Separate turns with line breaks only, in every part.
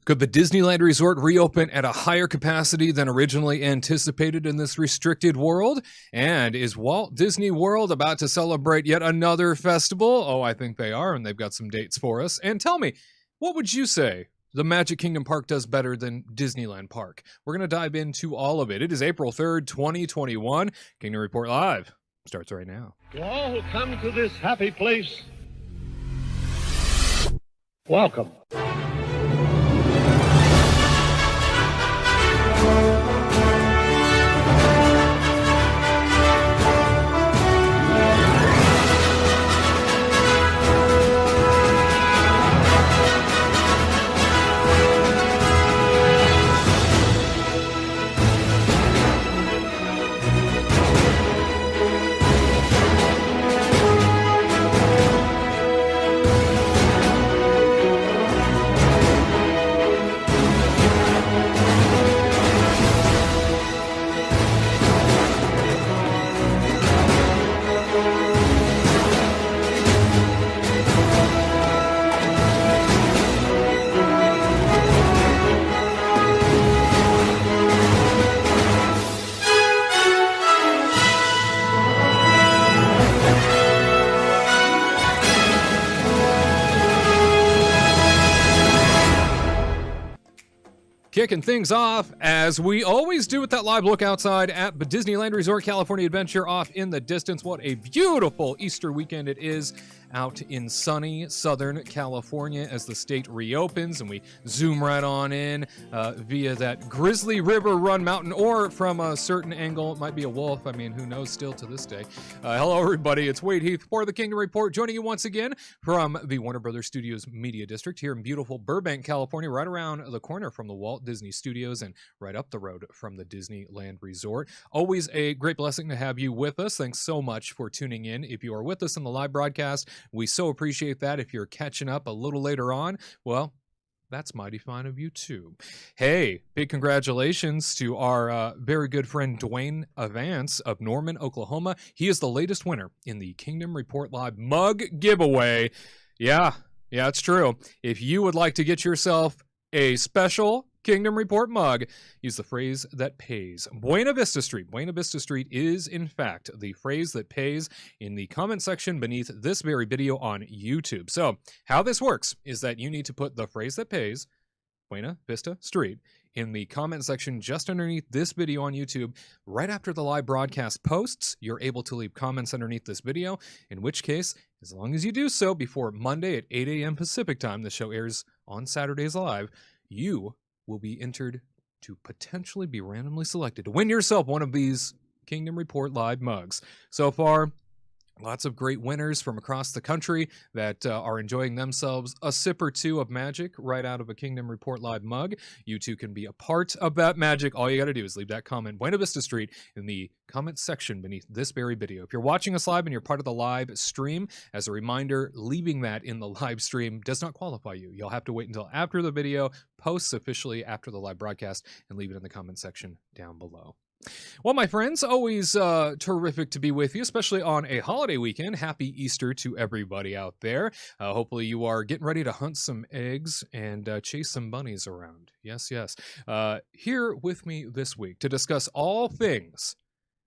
Could the Disneyland Resort reopen at a higher capacity than originally anticipated in this restricted world? And is Walt Disney World about to celebrate yet another festival? Oh, I think they are, and they've got some dates for us. And tell me, what would you say the Magic Kingdom Park does better than Disneyland Park? We're going to dive into all of it. It is April 3rd, 2021. Kingdom Report Live starts right now.
To all who come to this happy place, welcome.
Kicking things off, as we always do with that live look outside at the Disneyland Resort California Adventure off in the distance. What a beautiful Easter weekend it is out in sunny Southern California as the state reopens, and we zoom right on in via that Grizzly River Run Mountain, or from a certain angle, it might be a wolf. I mean, who knows still to this day. Hello, everybody. It's Wade Heath for the Kingdom Report, joining you once again from the Warner Brothers Studios Media District here in beautiful Burbank, California, right around the corner from the Walt Disney Studios and right up the road from the Disneyland Resort. Always a great blessing to have you with us. Thanks so much for tuning in. If you are with us in the live broadcast, we so appreciate that. If you're catching up a little later on, well, that's mighty fine of you too. Hey, big congratulations to our very good friend Dwayne Avance of Norman, Oklahoma. He is the latest winner in the Kingdom Report Live mug giveaway. Yeah, it's true. If you would like to get yourself a special Kingdom Report mug, use the phrase that pays. Buena Vista Street. Buena Vista Street is, in fact, the phrase that pays in the comment section beneath this very video on YouTube. So how this works is that you need to put the phrase that pays, Buena Vista Street, in the comment section just underneath this video on YouTube. Right after the live broadcast posts, you're able to leave comments underneath this video, in which case, as long as you do so before Monday at 8 a.m. Pacific time, the show airs on Saturdays live, you will be entered to potentially be randomly selected to win yourself one of these Kingdom Report Live mugs. So far, lots of great winners from across the country that are enjoying themselves a sip or two of magic right out of a Kingdom Report Live mug. You too can be a part of that magic. All you got to do is leave that comment, Buena Vista Street, in the comment section beneath this very video. If you're watching us live and you're part of the live stream, as a reminder, leaving that in the live stream does not qualify you. You'll have to wait until after the video posts officially after the live broadcast and leave it in the comment section down below. Well, my friends, always terrific to be with you, especially on a holiday weekend. Happy Easter to everybody out there. Hopefully you are getting ready to hunt some eggs and chase some bunnies around. Yes. Here with me this week to discuss all things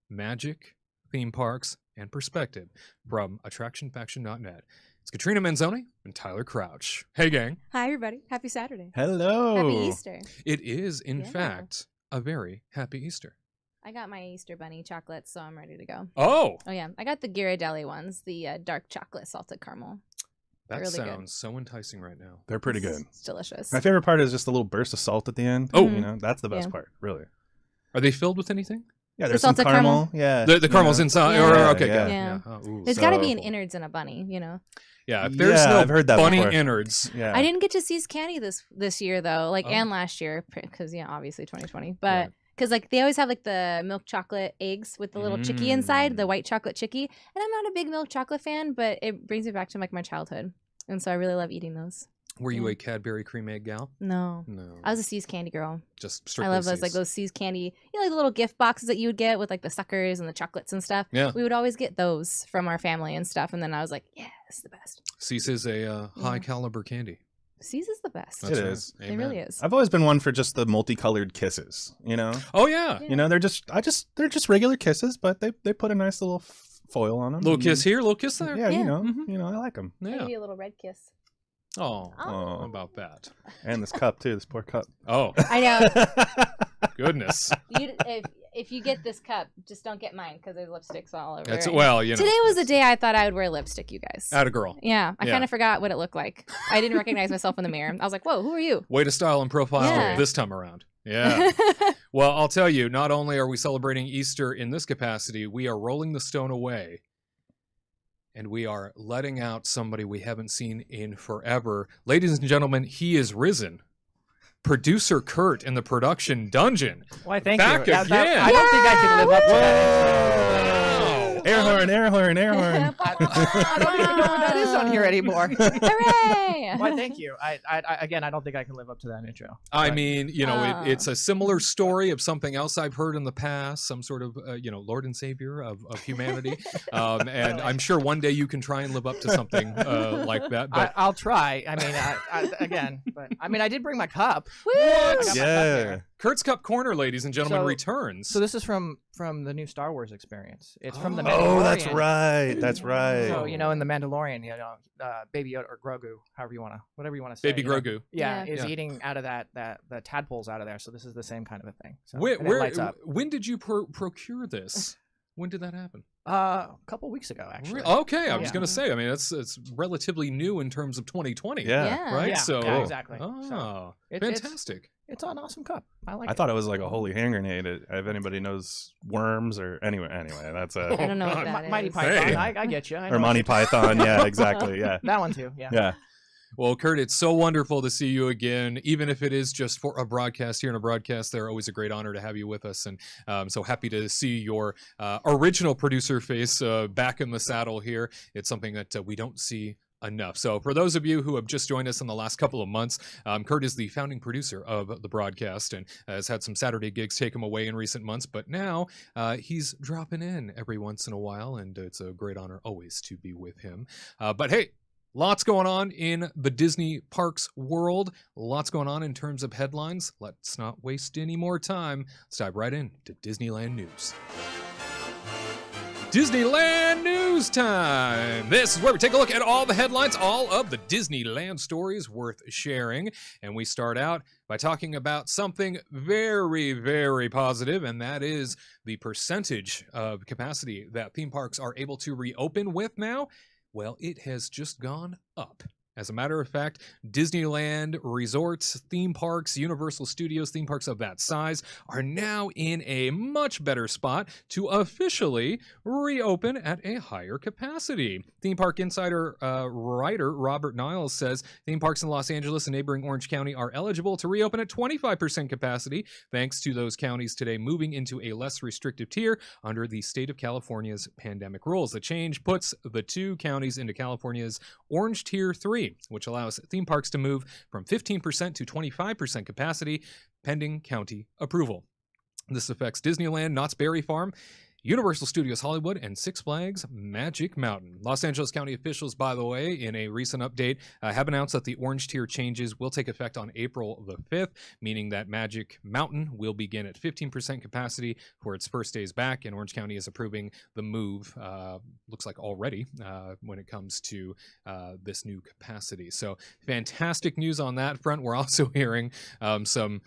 magic, theme parks, and perspective from AttractionFaction.net. It's Katrina Manzone and Tyler Crouch. Hey, gang.
Hi, everybody. Happy Saturday.
Hello.
Happy Easter.
It is, in fact, a very happy Easter.
I got my Easter bunny chocolates, so I'm ready to go.
Oh,
yeah. I got the Ghirardelli ones, the dark chocolate salted caramel.
that
really
sounds
good.
So enticing right now.
They're pretty good.
It's delicious.
My favorite part is just a little burst of salt at the end.
Oh.
You know, that's the best part, really.
Are they filled with anything?
Yeah, there's some
salted
caramel.
caramel?
Yeah.
The caramel's inside.
Yeah.
Okay,
Yeah.
good.
Yeah.
Oh, ooh.
There's got to be an innards in a bunny, you know.
Yeah, if there's no
I've heard that
bunny
before.
innards.
Yeah.
I didn't get to see candy this year though,
Oh.
and last year because obviously 2020, but. Because like they always have like the milk chocolate eggs with the little chickie inside, the white chocolate chickie, and I'm not a big milk chocolate fan, but it brings me back to like my childhood, and so I really love eating those.
Were you a Cadbury cream egg gal?
No.
No.
I was a See's candy girl.
Just strictly
I love those
C's.
like those See's candy, you know, like the little gift boxes that you would get with like the suckers and the chocolates and stuff.
Yeah.
We would always get those from our family and stuff, and then I was like, yeah, this is the best.
C's is a high caliber candy.
Seas is the best.
It is.
It really is.
I've always been one for just the multicolored kisses, you know?
Oh yeah.
You know, they're just regular kisses, but they put a nice little foil on them.
Little kiss here, little kiss there.
Yeah,
Yeah.
you know, I like them.
I'll
Yeah.
give you a little red kiss.
Oh,
Oh.
how about that?
And this cup too, this poor cup.
Oh,
I know.
goodness.
If you get this cup, just don't get mine because there's lipsticks all over
That's
it.
well, you know.
Today was the day I thought I would wear lipstick, you guys.
Atta girl.
Yeah, I
Yeah.
kind of forgot what it looked like. I didn't recognize myself in the mirror. I was like, whoa, who are you?
Way to style and profile
Yeah.
this time around. Yeah. Well, I'll tell you, not only are we celebrating Easter in this capacity, we are rolling the stone away. And we are letting out somebody we haven't seen in forever. Ladies and gentlemen, he is risen. Producer Kurt in the production dungeon.
Why, thank
Back
you.
again.
I don't think I can live up to that.
Air horn, air horn, air horn.
I don't even know what that is on here anymore.
Hooray!
Why, thank you. Again, I don't think I can live up to that intro.
I
But-
mean, you know,
Ah.
it's a similar story of something else I've heard in the past, some sort of, Lord and Savior of humanity. And I'm sure one day you can try and live up to something like that. But
I'll try. I mean, again, but I mean, I did bring my cup.
Woo!
I got my cup
Yeah.
here.
Kurt's Cup Corner, ladies and gentlemen,
So-
returns.
So this is from the new Star Wars experience. It's from the Mandalorian.
Oh, that's right. That's right.
So in the Mandalorian, Baby Yoda or Grogu, whatever you want to say.
Baby
you know,
Grogu.
Yeah,
Yeah.
is
Yeah.
eating out of the tadpoles out of there. So this is the same kind of a thing. So,
Where,
and it lights up.
when did you procure this? When did that happen?
A couple weeks ago, actually.
Okay, I was
Yeah.
going to say. I mean, it's relatively new in terms of 2020.
Yeah.
Yeah.
Right.
Yeah,
So
yeah, exactly.
Oh,
So
fantastic.
it's an awesome cup. I like
I
it.
thought it was like a holy hand grenade. If anybody knows worms or anyway, that's
I don't know what
God.
that
Mighty
is.
Python.
Hey.
I get you. I
or
know
Monty
it.
Python. Yeah, exactly. Yeah,
That one too. Yeah.
yeah.
Well, Kurt, it's so wonderful to see you again. Even if it is just for a broadcast here in a broadcast, they're always a great honor to have you with us. And so happy to see your original producer face back in the saddle here. It's something that we don't see enough. So for those of you who have just joined us in the last couple of months, Kurt is the founding producer of the broadcast and has had some Saturday gigs take him away in recent months. But now he's dropping in every once in a while, and it's a great honor always to be with him. But hey, lots going on in the Disney Parks world. Lots going on in terms of headlines. Let's not waste any more time. Let's dive right into Disneyland news. Disneyland news time. This is where we take a look at all the headlines, all of the Disneyland stories worth sharing. And we start out by talking about something very, very positive, and that is the percentage of capacity that theme parks are able to reopen with now. Well, it has just gone up. As a matter of fact, Disneyland Resorts, theme parks, Universal Studios, theme parks of that size are now in a much better spot to officially reopen at a higher capacity. Theme Park Insider writer Robert Niles says theme parks in Los Angeles and neighboring Orange County are eligible to reopen at 25% capacity, thanks to those counties today moving into a less restrictive tier under the state of California's pandemic rules. The change puts the two counties into California's Orange Tier 3, which allows theme parks to move from 15% to 25% capacity, pending county approval. This affects Disneyland, Knott's Berry Farm, Universal Studios Hollywood, and Six Flags Magic Mountain. Los Angeles County officials, by the way, in a recent update, have announced that the orange tier changes will take effect on April the 5th, meaning that Magic Mountain will begin at 15% capacity for its first days back, and Orange County is approving the move, looks like already, when it comes to this new capacity. So fantastic news on that front. We're also hearing some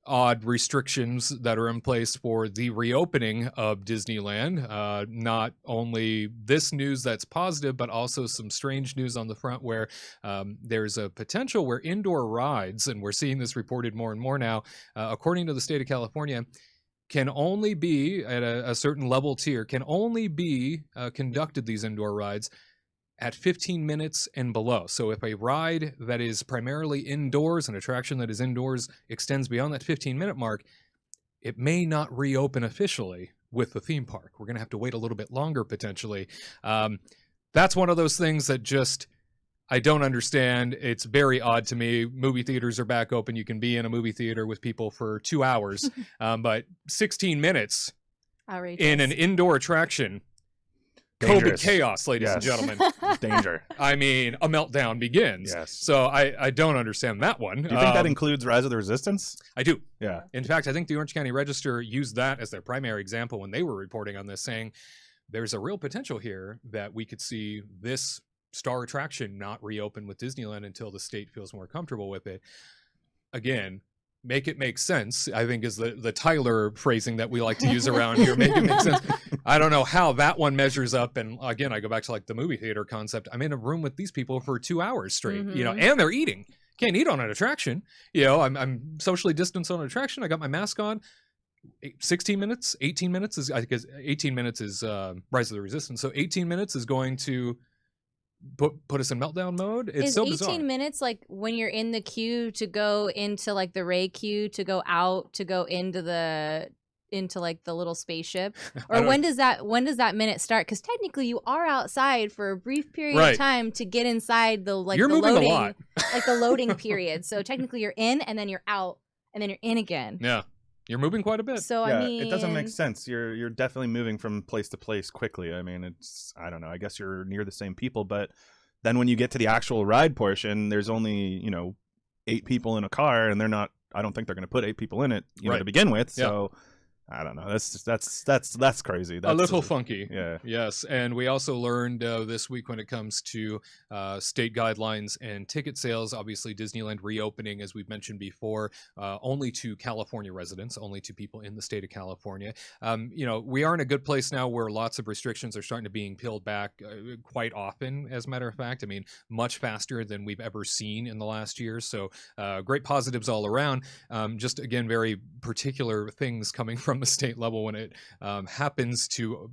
odd restrictions that are in place for the reopening of Disneyland. Not only this news that's positive, but also some strange news on the front where there's a potential where indoor rides, and we're seeing this reported more and more now, according to the state of California, can only be at a certain level tier, can only be conducted, these indoor rides, at 15 minutes and below. So if a ride that is primarily indoors, an attraction that is indoors, extends beyond that 15-minute mark, it may not reopen officially with the theme park. We're going to have to wait a little bit longer, potentially. That's one of those things that just, I don't understand. It's very odd to me. Movie theaters are back open. You can be in a movie theater with people for 2 hours, but 16 minutes
Outrageous.
in an indoor attraction, COVID
Dangerous.
chaos, ladies and
Yes.
gentlemen.
Danger.
I mean, a meltdown begins.
Yes.
So I don't understand that one.
Do you think that includes Rise of the Resistance?
I do.
Yeah.
In fact, I think the Orange County Register used that as their primary example when they were reporting on this, saying there's a real potential here that we could see this star attraction not reopen with Disneyland until the state feels more comfortable with it. Again, make it make sense, I think, is the Tyler phrasing that we like to use around here. Make it make sense. I don't know how that one measures up. And again, I go back to like the movie theater concept. I'm in a room with these people for 2 hours straight, you know, and they're eating. Can't eat on an attraction. You know, I'm socially distanced on an attraction. I got my mask on. 16 minutes, 18 minutes is, I guess 18 minutes is Rise of the Resistance. So 18 minutes is going to put us in meltdown mode. It's
is
so
18
bizarre.
minutes like when you're in the queue to go into like the Ray queue to go out to go into like the little spaceship, or when does that minute start? Because technically you are outside for a brief period of time to get inside the like
you're
the
moving
loading,
a lot.
like the loading period. So technically you're in and then you're out and then you're in again.
Yeah, you're moving quite a bit.
So
Yeah,
I mean,
it doesn't make sense. You're definitely moving from place to place quickly. I mean, I don't know. I guess you're near the same people, but then when you get to the actual ride portion, there's only 8 people in a car, and they're not. I don't think they're going to put 8 people in it, to begin with.
Yeah.
So I don't know. That's crazy. That's
a little funky.
Yeah.
Yes, and we also learned this week when it comes to state guidelines and ticket sales. Obviously, Disneyland reopening, as we've mentioned before, only to California residents, only to people in the state of California. We are in a good place now where lots of restrictions are starting to being peeled back quite often. As a matter of fact, I mean, much faster than we've ever seen in the last year. So great positives all around. Just again, very particular things coming from the state level when it happens to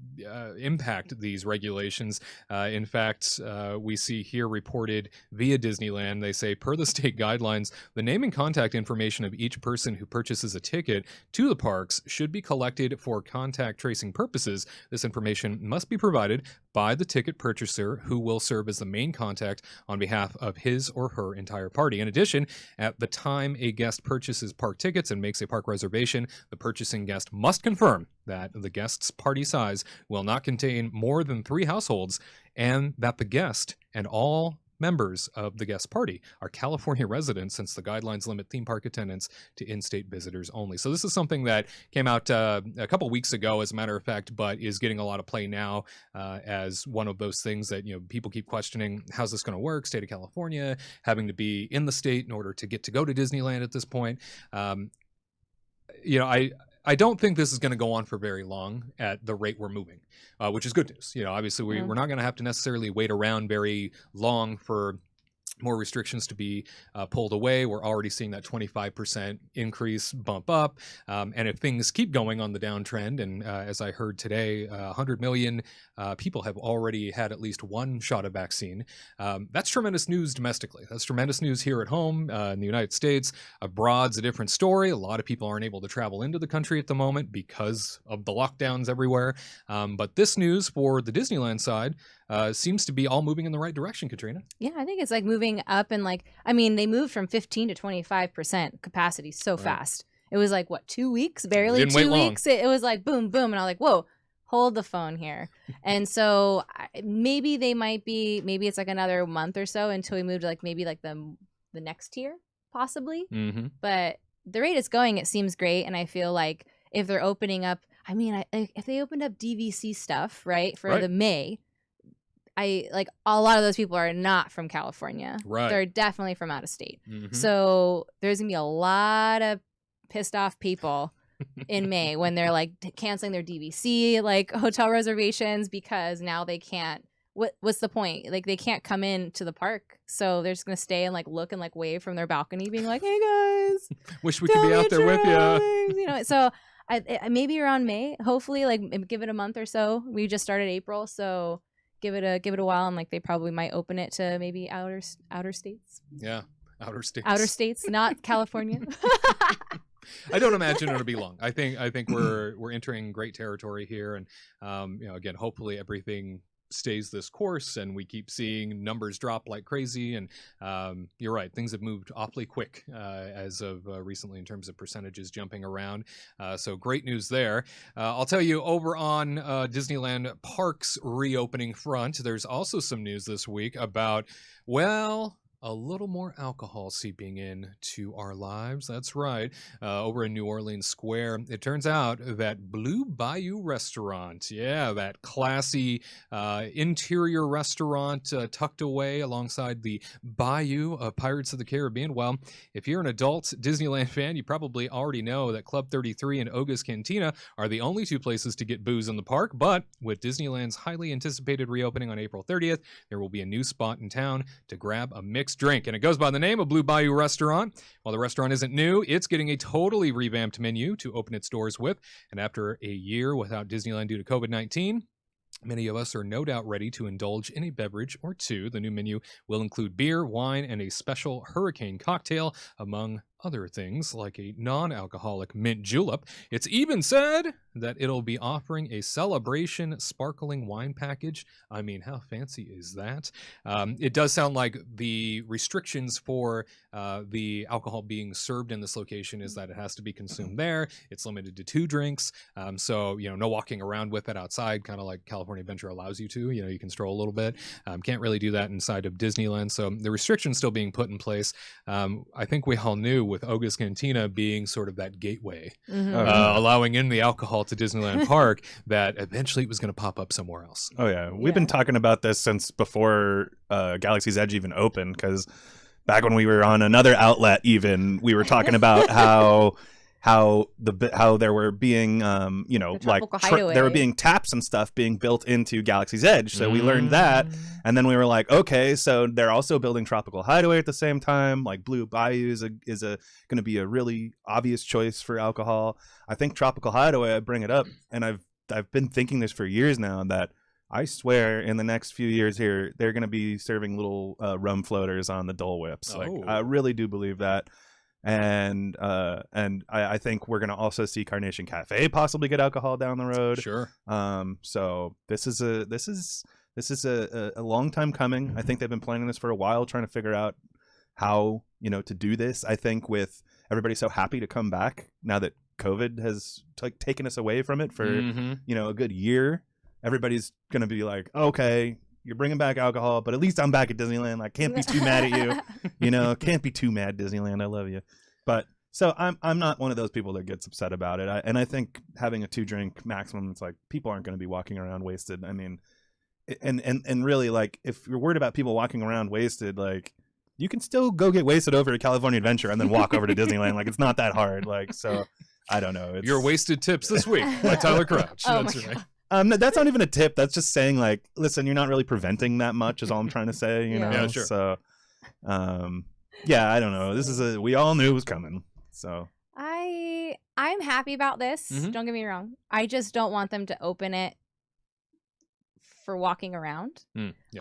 impact these regulations. In fact, we see here reported via Disneyland, they say, per the state guidelines, the name and contact information of each person who purchases a ticket to the parks should be collected for contact tracing purposes. This information must be provided by the ticket purchaser, who will serve as the main contact on behalf of his or her entire party. In addition, at the time a guest purchases park tickets and makes a park reservation, the purchasing guest must confirm that the guest's party size will not contain more than 3 households, and that the guest and all members of the guest party are California residents, since the guidelines limit theme park attendance to in-state visitors only. So this is something that came out a couple weeks ago, as a matter of fact, but is getting a lot of play now as one of those things that people keep questioning. How's this going to work? State of California having to be in the state in order to go to Disneyland at this point. I don't think this is going to go on for very long at the rate we're moving, which is good news. Obviously, we're not going to have to necessarily wait around very long for more restrictions to be pulled away. We're already seeing that 25% increase bump up. And if things keep going on the downtrend, and as I heard today, 100 million people have already had at least one shot of vaccine. That's tremendous news domestically. That's tremendous news here at home in the United States. Abroad's a different story. A lot of people aren't able to travel into the country at the moment because of the lockdowns everywhere. But this news for the Disneyland side seems to be all moving in the right direction, Katrina.
Yeah, I think it's like moving up, and they moved from 15 to 25% capacity so fast. It was like, what, 2 weeks? Barely
Didn't
2
wait
weeks. It was like boom, boom. And I was like, whoa, hold the phone here. And so maybe it's like another month or so until we move to like maybe like the next tier, possibly.
Mm-hmm.
But the rate it's going, it seems great. And I feel like if they're opening up, if they opened up DVC stuff, right, for the May, a lot of those people are not from California.
Right.
They're definitely from out of state.
Mm-hmm.
So there's going to be a lot of pissed off people in May when they're like canceling their DVC, like hotel reservations, because now they can't. What's the point? Like, they can't come in to the park. So they're just going to stay and like look and like wave from their balcony being like, hey guys,
wish we could be out there with you.
So I maybe around May, hopefully, like give it a month or so. We just started April. So give it a while, and like they probably might open it to maybe outer states.
Yeah, outer states.
Outer states, not California.
I don't imagine it'll be long. I think we're entering great territory here, and again, hopefully everything stays this course and we keep seeing numbers drop like crazy. And you're right, things have moved awfully quick as of recently in terms of percentages jumping around. So great news there. I'll tell you, over on Disneyland Park's reopening front, there's also some news this week about, well, a little more alcohol seeping in to our lives. That's right. Over in New Orleans Square, it turns out that Blue Bayou restaurant, yeah, that classy interior restaurant tucked away alongside the Bayou of Pirates of the Caribbean. Well, if you're an adult Disneyland fan, you probably already know that Club 33 and Oga's Cantina are the only two places to get booze in the park. But with Disneyland's highly anticipated reopening on April 30th, there will be a new spot in town to grab a mixed drink, and it goes by the name of Blue Bayou Restaurant. While the restaurant isn't new, it's getting a totally revamped menu to open its doors with, and after a year without Disneyland due to COVID-19, many of us are no doubt ready to indulge in a beverage or two. The new menu will include beer, wine, and a special hurricane cocktail, among other things like a non-alcoholic mint julep. It's even said that it'll be offering a celebration sparkling wine package. I mean, how fancy is that? It does sound like the restrictions for the alcohol being served in this location is that it has to be consumed there. It's limited to 2 drinks. So, no walking around with it outside, kind of like California Adventure allows you to. You can stroll a little bit. Can't really do that inside of Disneyland. So the restrictions still being put in place. I think we all knew with Oga's Cantina being sort of that gateway, allowing in the alcohol to Disneyland Park, that eventually it was going to pop up somewhere else.
Oh yeah, we've been talking about this since before Galaxy's Edge even opened, because back when we were on another outlet, even we were talking about how there were being there were being taps and stuff being built into Galaxy's Edge. So we learned that, and then we were like, okay, so they're also building Tropical Hideaway at the same time. Like Blue Bayou is going to be a really obvious choice for alcohol. I think Tropical Hideaway, I bring it up, and I've been thinking this for years now, that I swear in the next few years here they're going to be serving little rum floaters on the Dole Whips. Like, I really do believe that. And I think we're going to also see Carnation Cafe possibly get alcohol down the road.
Sure.
So this is a long time coming. I think they've been planning this for a while, trying to figure out how, to do this. I think with everybody so happy to come back now that COVID has taken us away from it for, a good year, everybody's going to be like, okay, you're bringing back alcohol, but at least I'm back at Disneyland. I can't be too mad at you. Can't be too mad, Disneyland. I love you. But so I'm not one of those people that gets upset about it. I think having a 2-drink maximum, it's like people aren't going to be walking around wasted. I mean, and really, like, if you're worried about people walking around wasted, like, you can still go get wasted over at California Adventure and then walk over to Disneyland. Like, it's not that hard. Like, so I don't know.
Your wasted tips this week by Tyler Crouch.
That's
right.
No, that's not even a tip. That's just saying, like, listen, you're not really preventing that much is all I'm trying to say, you know?
Yeah, sure.
So, I don't know. We all knew it was coming. So
I'm happy about this. Don't get me wrong. I just don't want them to open it for walking around.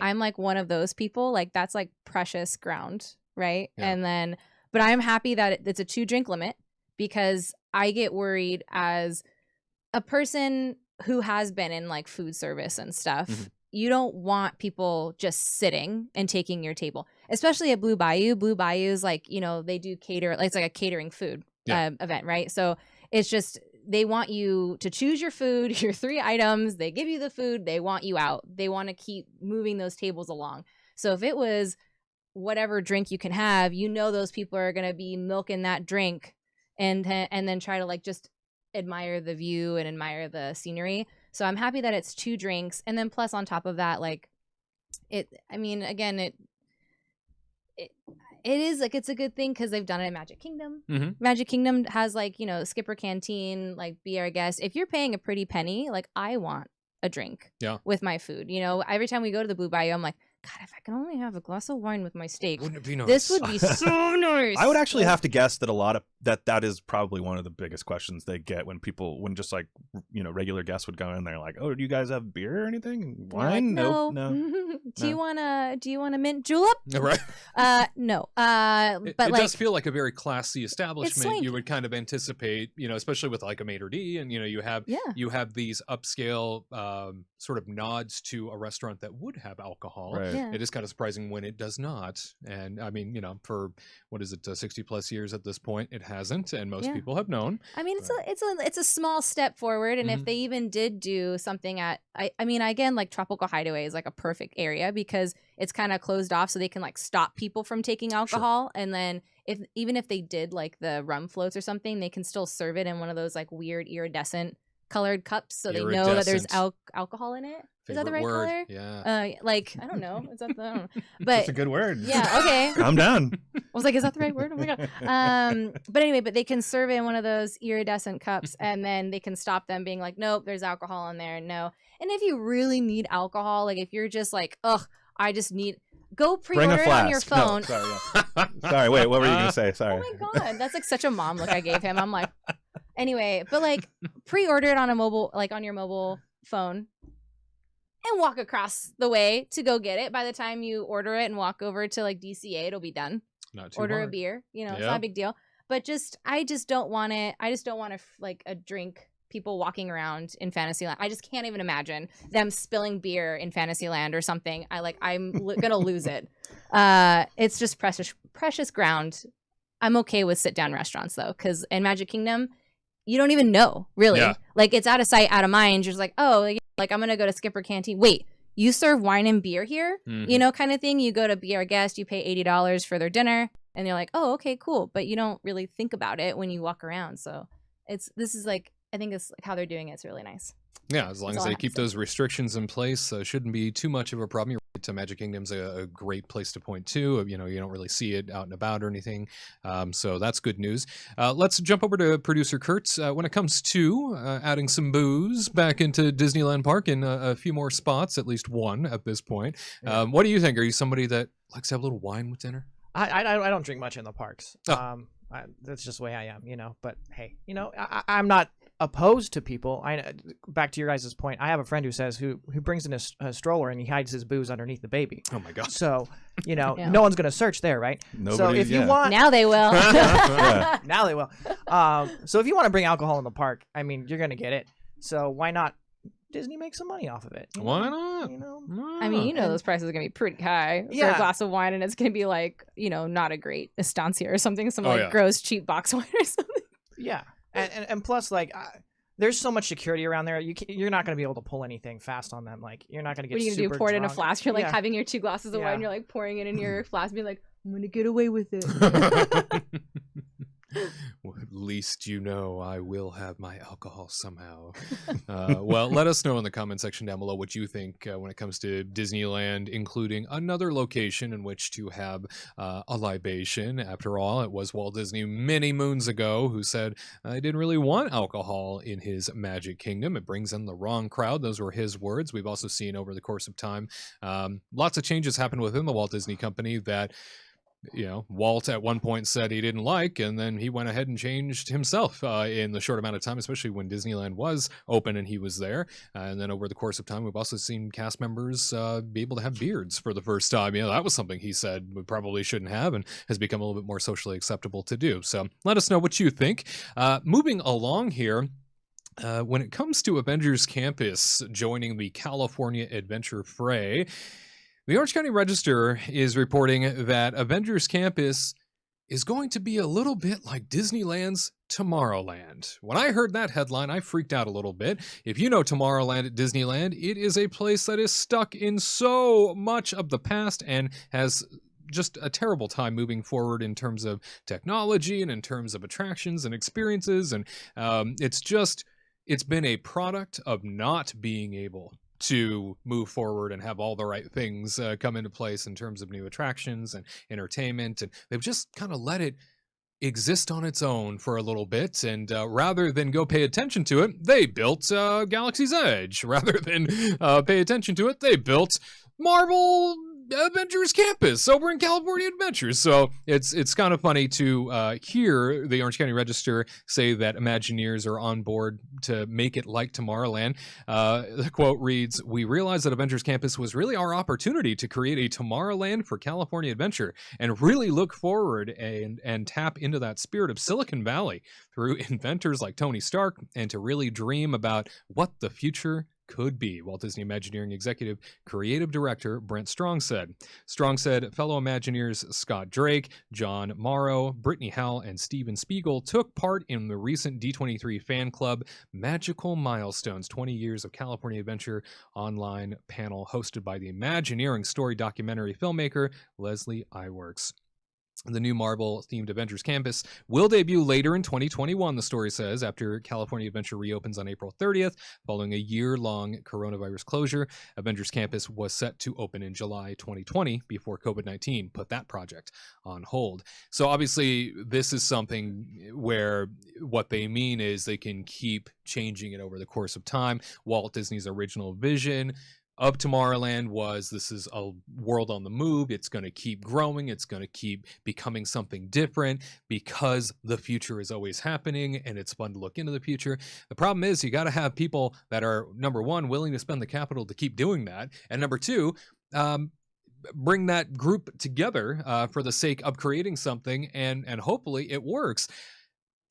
I'm like one of those people. Like, that's like precious ground, right? Yeah. But I'm happy that it's a 2-drink limit, because I get worried as a person who has been in like food service and stuff. You don't want people just sitting and taking your table, especially at Blue Bayou. Blue Bayou is like, they do cater, it's like a catering food event, right? So it's just, they want you to choose your food, your 3 items, they give you the food, they want you out. They want to keep moving those tables along. So if it was whatever drink you can have, those people are going to be milking that drink and then try to like just admire the view and admire the scenery. So I'm happy that it's 2 drinks, and then plus on top of that, like, it is like, it's a good thing because they've done it in Magic Kingdom. Magic Kingdom has like, Skipper Canteen, like, be our guest. If you're paying a pretty penny, like, I want a drink with my food. Every time we go to the Blue Bayou, I'm like, God, if I can only have a glass of wine with my steak,
wouldn't it be nice?
This would be so nice.
I would actually have to guess that a lot of that is probably one of the biggest questions they get when just like, regular guests would go in there like, oh, do you guys have beer or anything? Wine?
Like,
no.
Do you want a mint julep?
Right.
No.
It
But
does feel like a very classy establishment.
swanky.
You would kind of anticipate, especially with like a maitre d', and you have these upscale sort of nods to a restaurant that would have alcohol.
Right.
Yeah.
It is kind of surprising when it does not. And I mean, for what is it, 60 plus years at this point, it hasn't, and most people have known.
I mean, it's a small step forward, and if they even did do something at, I mean, again, like Tropical Hideaway is like a perfect area because it's kind of closed off, so they can like stop people from taking alcohol, and then even if they did like the rum floats or something, they can still serve it in one of those like weird iridescent colored cups, so they know that there's alcohol in it. Is that the right
word.
color?
Yeah.
Like I don't know. I don't know. But
That's a good word.
yeah. Okay.
Calm down.
I was like, is that the right word? Oh my god. But anyway, they can serve it in one of those iridescent cups, and then they can stop them being like, nope, there's alcohol in there. No. And if you really need alcohol, like if you're just like, ugh, I just need, go pre-order it on your phone.
No, sorry. Yeah. Sorry. Wait. What were you gonna say? Sorry.
Oh my god, that's like such a mom look I gave him. I'm like, anyway, but like pre-order it on on your mobile phone. And walk across the way to go get it. By the time you order it and walk over to like DCA, it'll be done.
Not too
Order
hard.
a beer, it's not a big deal. But I just don't want it. I just don't want like a drink. People walking around in Fantasyland. I just can't even imagine them spilling beer in Fantasyland or something. I'm gonna lose it. It's just precious ground. I'm okay with sit down restaurants though, because in Magic Kingdom, you don't even know really.
Yeah.
Like it's out of sight, out of mind. You're just like, oh. Like, I'm going to go to Skipper Canteen. Wait, you serve wine and beer here?
Mm-hmm.
Kind of thing. You go to be our guest, you pay $80 for their dinner, and you're like, oh, okay, cool. But you don't really think about it when you walk around. So I think it's like how they're doing it. It's really nice.
Yeah, as long
That's
as
all I
they
have to
keep
say.
those restrictions in place, shouldn't be too much of a problem. You're right, Magic Kingdom's a great place to point to. You don't really see it out and about or anything, so that's good news. Let's jump over to producer Kurt. When it comes to adding some booze back into Disneyland Park in a few more spots, at least one at this point, what do you think? Are you somebody that likes to have a little wine with dinner?
I don't drink much in the parks.
Oh.
That's just the way I am, But hey, I'm not opposed to people. Back to your guys' point, I have a friend who brings in a stroller and he hides his booze underneath the baby.
Oh my god!
So
Yeah.
no one's gonna search there, right?
Nobody,
so if you want,
Now they will.
Yeah.
now they will. So if you want to bring alcohol in the park, I mean, you're gonna get it. So why not? Disney make some money off of it.
Why not?
I mean, those prices are going to be pretty high for a glass of wine, and it's going to be like, not a great Estancia or something, gross, cheap box wine or something.
Yeah. And plus, like, there's so much security around there. You're not going to be able to pull anything fast on them. Like, you're not going to get
What are you going to do? Pour it in a flask? You're like having your 2 glasses of wine, you're like pouring it in your flask, being like, I'm going to get away with it.
Well, at least I will have my alcohol somehow. Well, let us know in the comment section down below what you think when it comes to Disneyland, including another location in which to have a libation. After all, it was Walt Disney many moons ago who said he didn't really want alcohol in his Magic Kingdom. It brings in the wrong crowd. Those were his words. We've also seen over the course of time lots of changes happen within the Walt Disney Company that Walt at one point said he didn't like, and then he went ahead and changed himself in the short amount of time, especially when Disneyland was open and he was there. And then over the course of time, we've also seen cast members be able to have beards for the first time. That was something he said we probably shouldn't have and has become a little bit more socially acceptable to do. So let us know what you think. Moving along here, when it comes to Avengers Campus joining the California Adventure Fray, the Orange County Register is reporting that Avengers Campus is going to be a little bit like Disneyland's Tomorrowland. When I heard that headline, I freaked out a little bit. If you know Tomorrowland at Disneyland, it is a place that is stuck in so much of the past and has just a terrible time moving forward in terms of technology and in terms of attractions and experiences. And it's been a product of not being able to move forward and have all the right things come into place in terms of new attractions and entertainment. And they've just kind of let it exist on its own for a little bit. And rather than go pay attention to it, they built Galaxy's Edge. Rather than pay attention to it, they built Marvel Avengers Campus over in California Adventures. So it's kind of funny to hear the Orange County Register say that Imagineers are on board to make it like Tomorrowland. The quote reads, "We realized that Avengers Campus was really our opportunity to create a Tomorrowland for California Adventure and really look forward and tap into that spirit of Silicon Valley through inventors like Tony Stark and to really dream about what the future could be," Walt Disney Imagineering Executive Creative Director Brent Strong said. Strong said fellow Imagineers Scott Drake, John Morrow, Brittany Howell, and Steven Spiegel took part in the recent D23 fan club Magical Milestones 20 Years of California Adventure online panel hosted by the Imagineering story documentary filmmaker Leslie Iwerks. The new Marvel-themed Avengers Campus will debut later in 2021, the story says, after California Adventure reopens on April 30th, following a year-long coronavirus closure. Avengers Campus was set to open in July 2020 before COVID-19 put that project on hold. So obviously, this is something where what they mean is they can keep changing it over the course of time. Walt Disney's original vision of Tomorrowland was this is a world on the move. It's going to keep growing. It's going to keep becoming something different because the future is always happening and it's fun to look into the future. The problem is you got to have people that are, number one, willing to spend the capital to keep doing that. And number two, bring that group together for the sake of creating something and hopefully it works.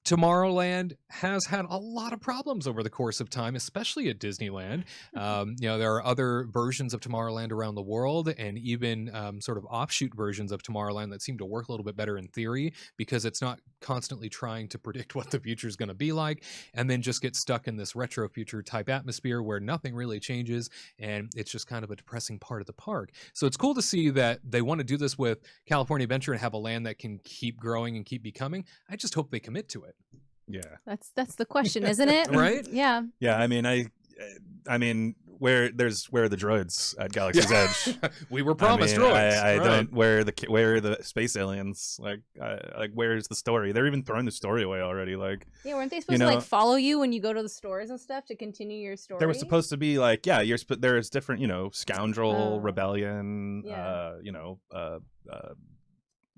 Tomorrowland has had a lot of problems over the course of time, especially at Disneyland. There are other versions of Tomorrowland around the world and even sort of offshoot versions of Tomorrowland that seem to work a little bit better in theory because it's not constantly trying to predict what the future is going to be like and then just get stuck in this retro future type atmosphere where nothing really changes and it's just kind of a depressing part of the park. So it's cool to see that they want to do this with California Adventure and have a land that can keep growing and keep becoming. I just hope they commit to it.
Yeah.
That's the question, isn't it?
Right?
Yeah.
Yeah, I mean, where are the droids at Galaxy's Edge?
We were promised droids.
I
right.
don't. Where are the space aliens? Like where's the story? They're even throwing the story away already. Like,
Yeah, weren't they supposed to like follow you when you go to the stores and stuff to continue your story?
there was supposed to be like, yeah, there's different, scoundrel, rebellion,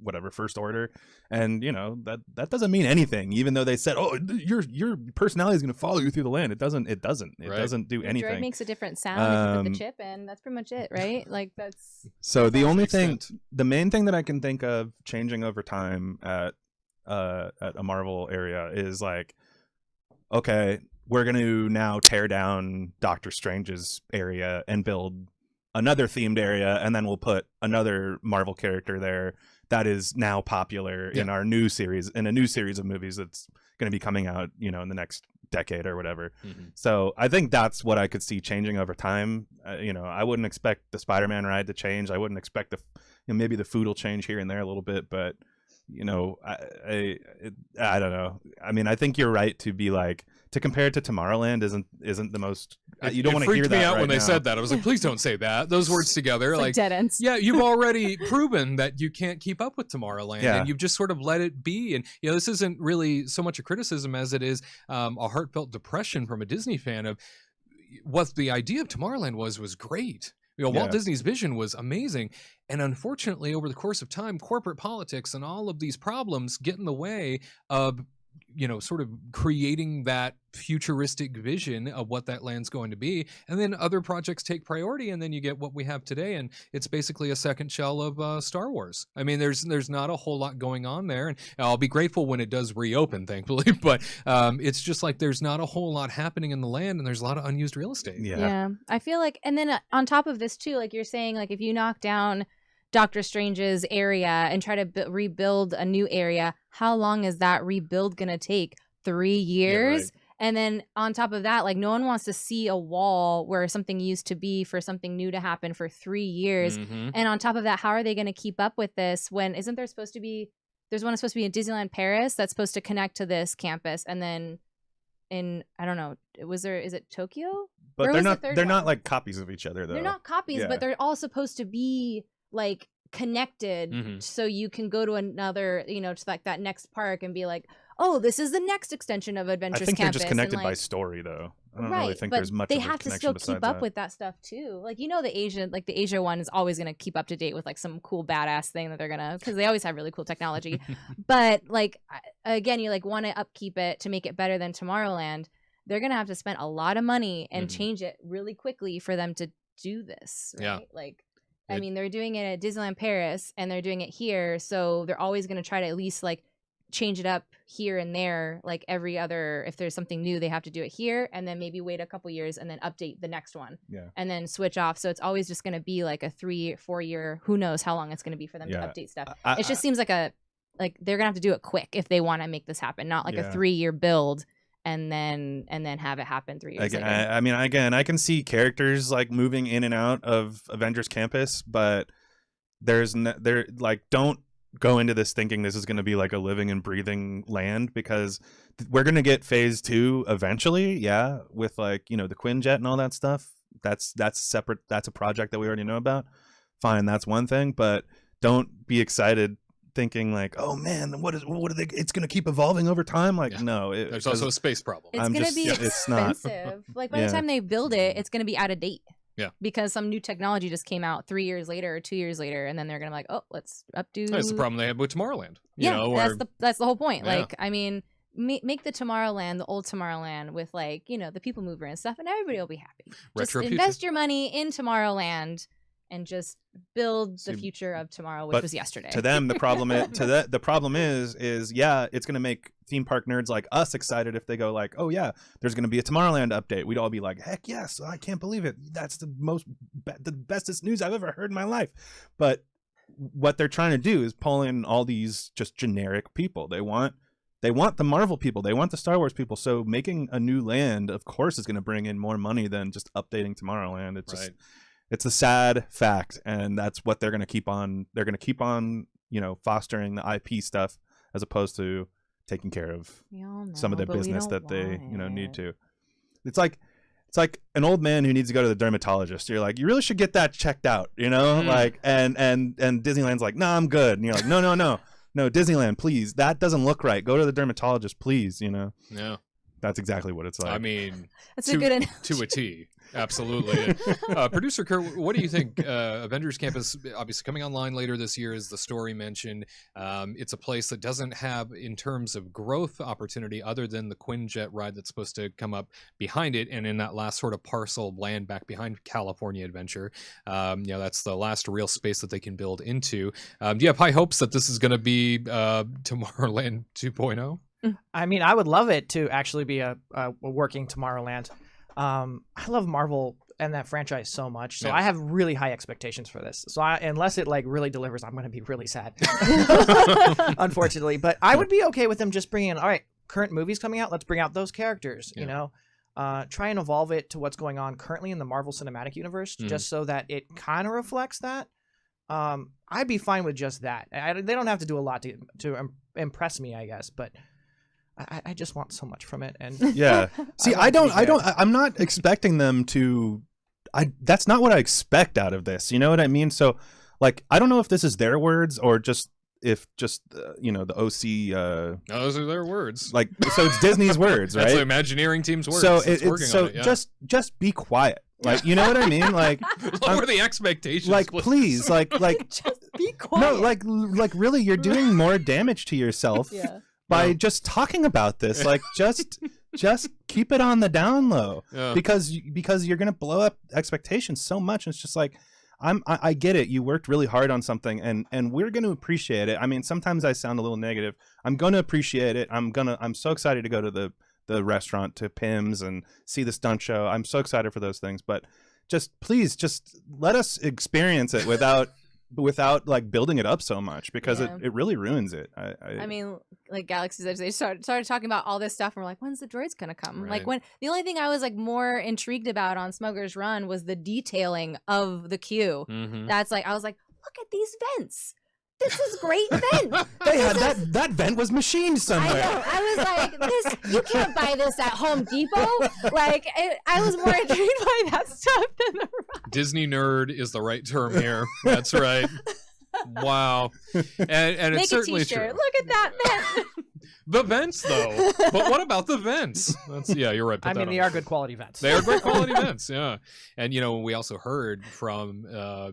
whatever, First Order, and that doesn't mean anything, even though they said, oh, your personality is going to follow you through the land. It doesn't
Right.
doesn't do
The
anything.
droid makes a different sound if you put the chip in. That's pretty much it, right? Like that's
So the only thing,
extent.
the main thing that I can think of changing over time at a Marvel area is like, okay, we're going to now tear down Doctor Strange's area and build another themed area, and then we'll put another Marvel character there that is now popular in a new series of movies that's going to be coming out, in the next decade or whatever.
Mm-hmm.
So I think that's what I could see changing over time. I wouldn't expect the Spider-Man ride to change. I wouldn't expect maybe the food will change here and there a little bit, but I don't know. I mean, I think you're right to be like, to compare it to Tomorrowland isn't the most. You don't want to hear that.
Freaked me out
right
when they
now.
said that. I was like, please don't say that. Those words together,
it's like dead ends.
Yeah, you've already proven that you can't keep up with Tomorrowland, and you've just sort of let it be. And this isn't really so much a criticism as it is a heartfelt depression from a Disney fan of what the idea of Tomorrowland was great. Walt Disney's vision was amazing. And unfortunately, over the course of time, corporate politics and all of these problems get in the way of, sort of creating that futuristic vision of what that land's going to be. And then other projects take priority, and then you get what we have today. And it's basically a second shell of Star Wars. I mean, there's not a whole lot going on there. And I'll be grateful when it does reopen, thankfully. But it's just like there's not a whole lot happening in the land, and there's a lot of unused real estate.
Yeah. I feel like, and then on top of this too, like you're saying, like if you knock down Doctor Strange's area and try to rebuild a new area, how long is that rebuild going to take? 3 years?
Yeah, right.
And then on top of that, like no one wants to see a wall where something used to be for something new to happen for 3 years.
Mm-hmm.
And on top of that, how are they going to keep up with this when there's one that's supposed to be in Disneyland Paris that's supposed to connect to this campus, and then in, I don't know, is it Tokyo?
But they're not like copies of each other though.
They're not copies, but they're all supposed to be like connected, so you can go to another, to like that next park and be like, oh, this is the next extension of Adventures
I think
Campus.
they're just connected
and,
by
like,
story, though. I don't
right,
really think
but
there's much
they
of a
have to
connection
still
besides
keep up
that.
with that stuff too. Like, you know, the Asia one is always going to keep up to date with like some cool badass thing that they're gonna, because they always have really cool technology. But like, again, you like want to upkeep it to make it better than Tomorrowland. They're gonna have to spend a lot of money and change it really quickly for them to do this. Right?
Yeah.
Like, I mean, they're doing it at Disneyland Paris and they're doing it here, so they're always going to try to at least like change it up here and there. Like every other, if there's something new, they have to do it here and then maybe wait a couple years and then update the next one.
Yeah.
And then switch off. So it's always just going to be like a 3-4 year. Who knows how long it's going to be for them to update stuff. It just seems like they're gonna have to do it quick if they want to make this happen, not like a 3-year build. And then have it happen 3 years later.
I mean, again, I can see characters like moving in and out of Avengers Campus, but don't go into this thinking this is going to be like a living and breathing land, because we're going to get phase 2 eventually. Yeah. With like, you know, the Quinjet and all that stuff. That's separate. That's a project that we already know about. Fine. That's one thing, but don't be excited thinking like, oh man, what are they? It's going to keep evolving over time. Like, no,
there's also a space problem.
It's going to be expensive. Like by the time they build it, it's going to be out of date.
Yeah.
Because some new technology just came out 3 years later or 2 years later, and then they're going to be like, oh, let's updo.
That's the problem they had with Tomorrowland. You
Yeah,
know,
that's the whole point.
Yeah.
Like, I mean, make the Tomorrowland, the old Tomorrowland with like, you know, the PeopleMover and stuff, and everybody will be happy.
Retro
just
future.
invest your money in Tomorrowland and just build the future of tomorrow, which was yesterday.
To them, the problem is yeah, it's going to make theme park nerds like us excited if they go like, oh yeah, there's going to be a Tomorrowland update. We'd all be like, heck yes, I can't believe it. That's the bestest news I've ever heard in my life. But what they're trying to do is pull in all these just generic people. They want the Marvel people. They want the Star Wars people. So making a new land, of course, is going to bring in more money than just updating Tomorrowland. It's just, it's a sad fact, and that's what they're going to keep on. They're going to keep on, you know, fostering the IP stuff as opposed to taking care of some of the business that they, you know, need to. It's like an old man who needs to go to the dermatologist. You're like, you really should get that checked out, you know, like, and Disneyland's like, no, I'm good. And you're like, no, Disneyland, please. That doesn't look right. Go to the dermatologist, please. You know?
Yeah.
That's exactly what it's like.
I mean,
that's a good analogy.
To a T. Absolutely. Producer Kurt, what do you think? Avengers Campus, obviously coming online later this year, as the story mentioned. It's a place that doesn't have, in terms of growth opportunity, other than the Quinjet ride that's supposed to come up behind it, and in that last sort of parcel of land back behind California Adventure. You know, that's the last real space that they can build into. Do you have high hopes that this is going to be Tomorrowland 2.0?
I mean, I would love it to actually be a working Tomorrowland. I love Marvel and that franchise so much, so I have really high expectations for this. So unless it like really delivers, I'm going to be really sad, unfortunately. But I would be okay with them just bringing in, all right, current movies coming out, let's bring out those characters, you know, try and evolve it to what's going on currently in the Marvel Cinematic Universe, just so that it kind of reflects that. I'd be fine with just that. They don't have to do a lot to impress me, I guess, but I just want so much from it. And
yeah, see, I'm not expecting them to. That's not what I expect out of this. You know what I mean? So, like, I don't know if this is their words or just you know, the OC.
No, those are their words.
Like, so it's Disney's words, right?
That's the Imagineering team's words.
So just be quiet. Like, you know what I mean? Like,
lower the expectations.
Like, please, like,
just be quiet.
No, like, really, you're doing more damage to yourself. By just talking about this. Like, just keep it on the down low, because you're gonna blow up expectations so much. And it's just like, I get it. You worked really hard on something, and we're gonna appreciate it. I mean, sometimes I sound a little negative. I'm gonna appreciate it. I'm so excited to go to the restaurant, to Pim's, and see the stunt show. I'm so excited for those things. But please let us experience it without like building it up so much, because it really ruins it. I mean,
like Galaxy's Edge, they started talking about all this stuff, and we're like, when's the droids gonna come?
Right.
Like, when the only thing I was like more intrigued about on Smuggler's Run was the detailing of the queue. That's like, I was like, look at these vents. This is great vent.
They had that vent was machined somewhere.
I know. I was like, you can't buy this at Home Depot. Like, I was more intrigued by that stuff than the ride.
Disney nerd is the right term here. That's right. Wow. And
Make
it's certainly
a t-shirt.
true.
Look at that vent.
The vents, though. But what about the vents? Yeah, you're right.
I mean, they are good quality vents.
They are great quality vents, yeah. And, we also heard from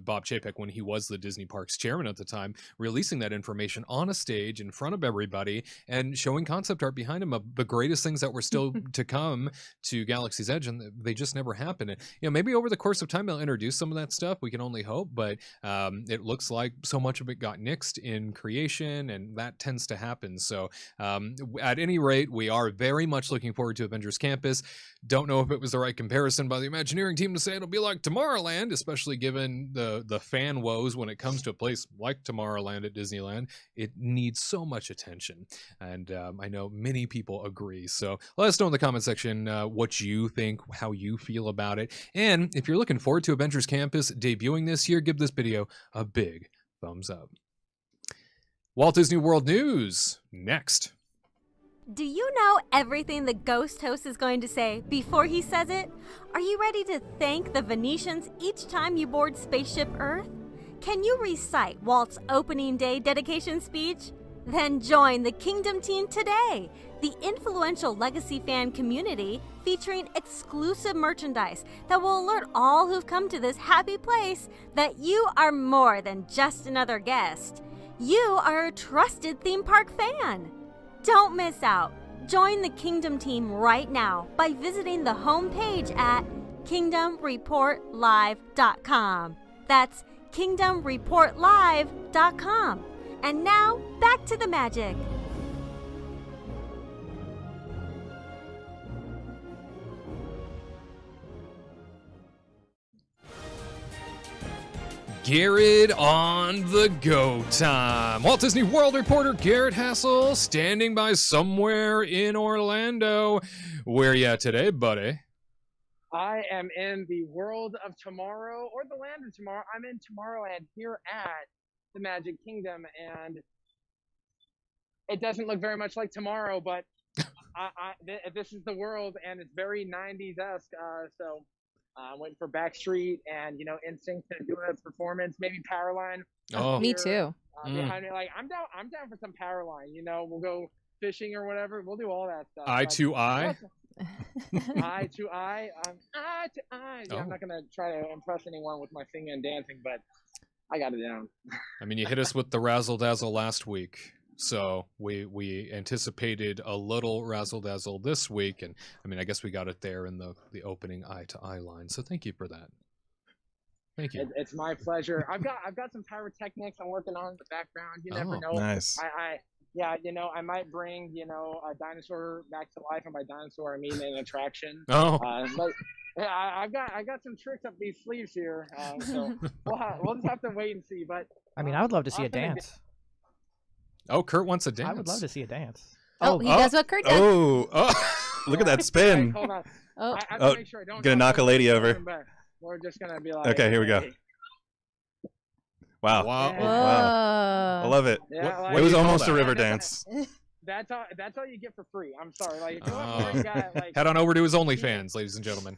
Bob Chapek when he was the Disney Parks chairman at the time, releasing that information on a stage in front of everybody and showing concept art behind him of the greatest things that were still to come to Galaxy's Edge, and they just never happened. And, maybe over the course of time they'll introduce some of that stuff. We can only hope, but it looks like so much of it got nixed in creation, and that tends to happen. So at any rate, we are very much looking forward to Avengers Campus. Don't know if it was the right comparison by the Imagineering team to say it'll be like Tomorrowland, especially given the fan woes when it comes to a place like Tomorrowland at Disneyland. It needs so much attention, and I know many people agree. So let us know in the comment section what you think, how you feel about it, and if you're looking forward to Avengers Campus debuting this year, give this video a big thumbs up. Walt Disney World news next.
Do you know everything the ghost host is going to say before he says it? Are you ready to thank the Venetians each time you board Spaceship Earth? Can you recite Walt's opening day dedication speech? Then join the Kingdom team today, the influential legacy fan community featuring exclusive merchandise that will alert all who've come to this happy place that you are more than just another guest. You are a trusted theme park fan. Don't miss out. Join the Kingdom team right now by visiting the homepage at kingdomreportlive.com. That's kingdomreportlive.com. And now, back to the magic.
Gared on the go time. Walt Disney World reporter Gared Hassel standing by somewhere in Orlando. Where you at today, buddy?
I am in the world of tomorrow, or the land of tomorrow. I'm in Tomorrowland here at the Magic Kingdom, and it doesn't look very much like tomorrow, but this is the world, and it's very 90s-esque, so I'm waiting for Backstreet and, NSYNC to do a performance, maybe Powerline.
Oh,
me too.
Behind me. Like, I'm down for some Powerline, we'll go fishing or whatever. We'll do all that stuff.
Eye to eye?
Eye to eye. Eye to eye. Yeah, I'm not going to try to impress anyone with my singing and dancing, but I got it down.
I mean, you hit us with the razzle dazzle last week, so we anticipated a little razzle dazzle this week, and I mean, I guess we got it there in the opening eye to eye line. So thank you for that. Thank you.
It's my pleasure. I've got some pyrotechnics I'm working on in the background. You never know.
Nice.
I might bring a dinosaur back to life, and by dinosaur I mean an attraction.
Oh.
But yeah, I got some tricks up these sleeves here, so we'll just have to wait and see. But
I mean, I would love to see a dance.
Oh, Kurt wants a dance.
I would love to see a dance.
Oh, he does what Kurt does.
Oh, look at that spin.
Hold on.
Oh,
I have to make sure I don't
gonna knock a lady over.
But we're just gonna be like,
okay, here we go.
Hey.
Wow.
Wow.
Yeah.
Wow. I love it.
Yeah,
It was
do you call
almost
that?
a river dance.
That's all you get for free. I'm sorry. Like, if you want a free guy, like,
Head on over to his OnlyFans, ladies and gentlemen.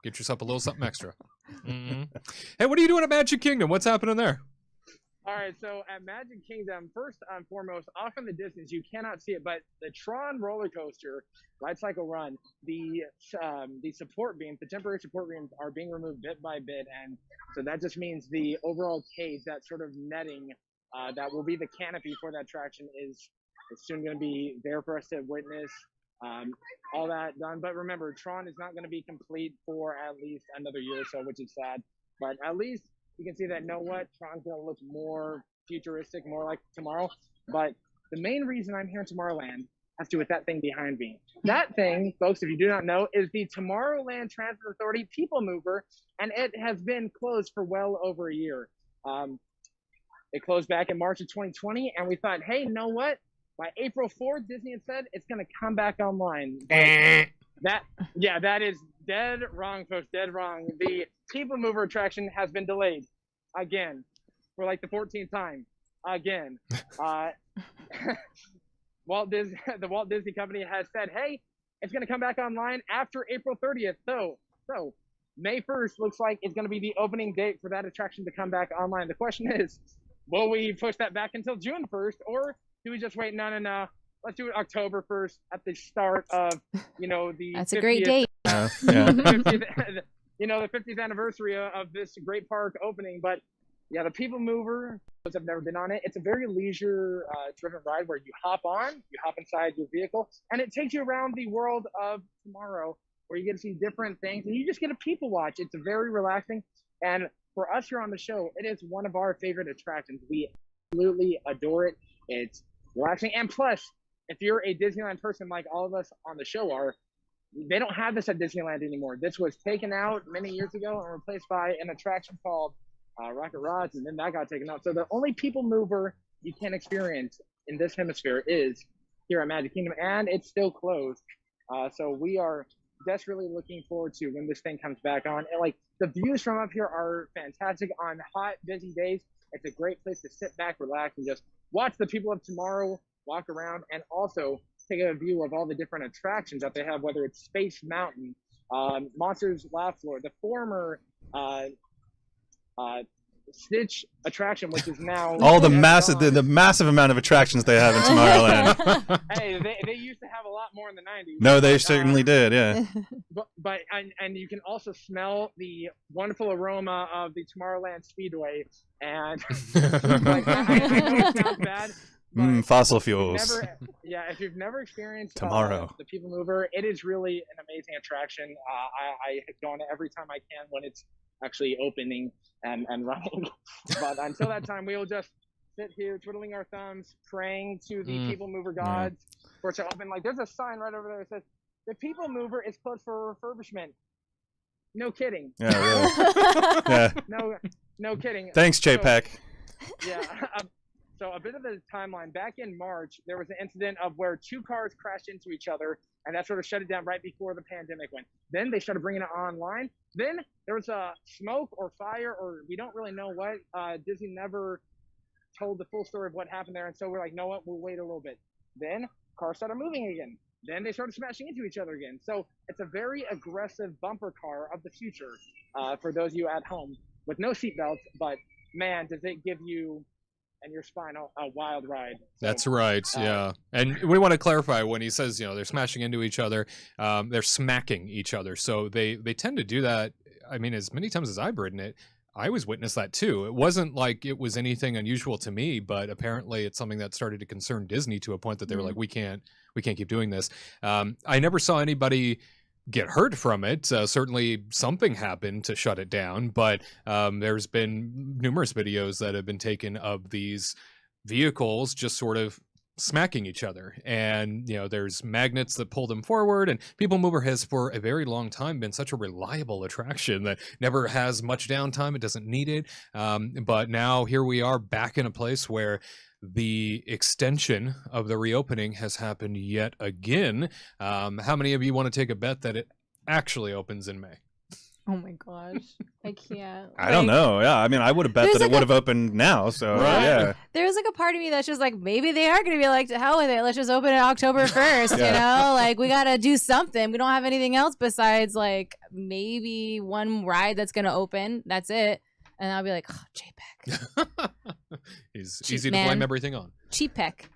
Get yourself a little something extra. Mm-hmm. Hey, what are you doing at Magic Kingdom? What's happening there?
All right, so at Magic Kingdom, first and foremost, off in the distance, you cannot see it, but the TRON roller coaster, Light Cycle Run, the support beams, the temporary support beams are being removed bit by bit, and so that just means the overall cage, that sort of netting that will be the canopy for that attraction is soon going to be there for us to witness. All that done, but remember, TRON is not going to be complete for at least another year or so, which is sad, but at least you can see that, Tron's going to look more futuristic, more like tomorrow. But the main reason I'm here in Tomorrowland has to do with that thing behind me. That thing, folks, if you do not know, is the Tomorrowland Transit Authority PeopleMover, and it has been closed for well over a year. It closed back in March of 2020, and we thought, hey, you know what? By April 4th, Disney had said it's going to come back online. That is dead wrong, folks, dead wrong. The PeopleMover attraction has been delayed again for like the 14th time again. The Walt Disney Company has said, hey, it's going to come back online after April 30th. So May 1st looks like it's going to be the opening date for that attraction to come back online. The question is, will we push that back until June 1st, or Do we just wait? No. Let's do it October 1st at the start of, the
That's a great date.
Yeah.
50th, the 50th anniversary of this great park opening. But yeah, the People Mover, those have never been on it. It's a very leisure driven ride where you hop inside your vehicle, and it takes you around the world of tomorrow, where you get to see different things and you just get a people watch. It's very relaxing. And for us here on the show, it is one of our favorite attractions. We absolutely adore it. It's relaxing. And plus, if you're a Disneyland person like all of us on the show are, they don't have this at Disneyland anymore. This was taken out many years ago and replaced by an attraction called Rocket Rods, and then that got taken out. So the only People Mover you can experience in this hemisphere is here at Magic Kingdom, and it's still closed. So we are desperately looking forward to when this thing comes back on. And like, the views from up here are fantastic on hot, busy days. It's a great place to sit back, relax, and just watch the people of tomorrow walk around, and also take a view of all the different attractions that they have, whether it's Space Mountain, Monsters Laugh Floor, the former Stitch attraction, which is now
all the massive amount of attractions they have in Tomorrowland.
Hey, they used to have a lot more in the 90s.
No, they certainly did, yeah.
But you can also smell the wonderful aroma of the Tomorrowland Speedway, and like, I know it sounds bad.
Fossil fuels.
If you've never experienced
Tomorrow,
the People Mover, it is really an amazing attraction. I go on it every time I can when it's actually opening and running. But until that time, we will just sit here twiddling our thumbs, praying to the People Mover gods for it to open. Like, there's a sign right over there that says, "The People Mover is closed for refurbishment." No kidding.
Yeah, really. Yeah.
No kidding.
Thanks, JPEG.
Yeah. So a bit of the timeline. Back in March, there was an incident of where two cars crashed into each other, and that sort of shut it down right before the pandemic went. Then they started bringing it online. Then there was a smoke or fire, or we don't really know what. Disney never told the full story of what happened there, and so we're like, know what? We'll wait a little bit. Then cars started moving again. Then they started smashing into each other again. So it's a very aggressive bumper car of the future for those of you at home with no seatbelts. But man, does it give you and your spine a wild ride. So,
that's right, yeah. And we want to clarify when he says, they're smashing into each other, they're smacking each other. So they tend to do that. I mean, as many times as I've ridden it, I always witnessed that too. It wasn't like it was anything unusual to me, but apparently it's something that started to concern Disney to a point that they were like, we can't keep doing this. I never saw anybody get hurt from it. Certainly something happened to shut it down, but there's been numerous videos that have been taken of these vehicles just sort of smacking each other, and there's magnets that pull them forward, and People Mover has for a very long time been such a reliable attraction that never has much downtime. It doesn't need it, but now here we are back in a place where the extension of the reopening has happened yet again. How many of you want to take a bet that it actually opens in May?
Oh my gosh, I can't.
I don't know. Yeah, I mean, I would have bet that it would have opened now. So yeah,
there's like a part of me that's just like, maybe they are going to be like, to hell with it. Let's just open it October 1st. Like we got to do something. We don't have anything else besides like maybe one ride that's going to open. That's it. And I'll be like, oh, JPEG.
He's
Cheap
easy
man.
to blame everything on.
Cheap peck.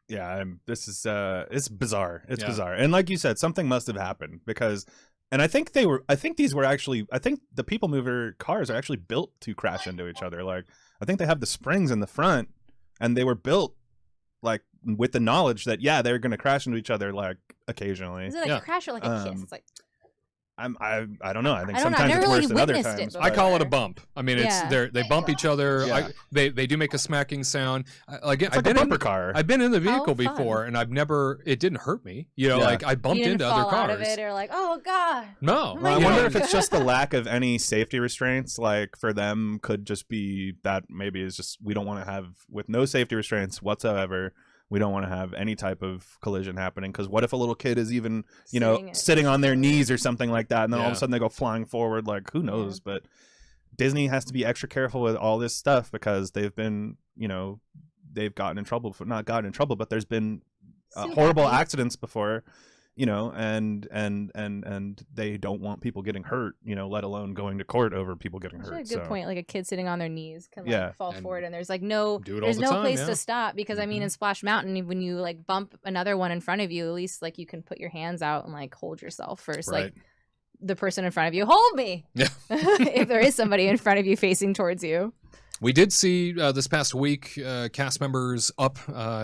Yeah, this is it's bizarre. It's bizarre. And like you said, something must have happened because, and I think the People Mover cars are actually built to crash into each other. Like, I think they have the springs in the front, and they were built like with the knowledge that they're going to crash into each other like occasionally.
Is it like a crash or like a kiss? It's like,
I don't know. I think
I don't know.
sometimes
I've never
it's worse
really
than other
witnessed
times.
it
I call it a bump. I mean, they bump each other.
Yeah.
They do make a smacking sound.
It's like a bumper car.
I've been in the vehicle
fun.
before, and it didn't hurt me. Like I bumped
you didn't
into
fall
other cars.
out of it or like, oh god.
No.
I wonder if it's just the lack of any safety restraints. Like for them, could just be that maybe it's just we don't want to have with no safety restraints whatsoever. We don't want to have any type of collision happening because what if a little kid is even, sitting on their knees or something like that, and then all of a sudden they go flying forward? Like, who knows? But Disney has to be extra careful with all this stuff because they've been, they've gotten in trouble not gotten in trouble, but there's been horrible accidents before, and they don't want people getting hurt, let alone going to court over people getting hurt.
That's a good point. Like a kid sitting on their knees can fall
And
forward, and there's like
there's no
place to stop because I mean in Splash Mountain when you like bump another one in front of you, at least like you can put your hands out and like hold yourself first.
Right.
Like the person in front of you, hold me.
Yeah.
If there is somebody in front of you facing towards you.
We did see this past week cast members up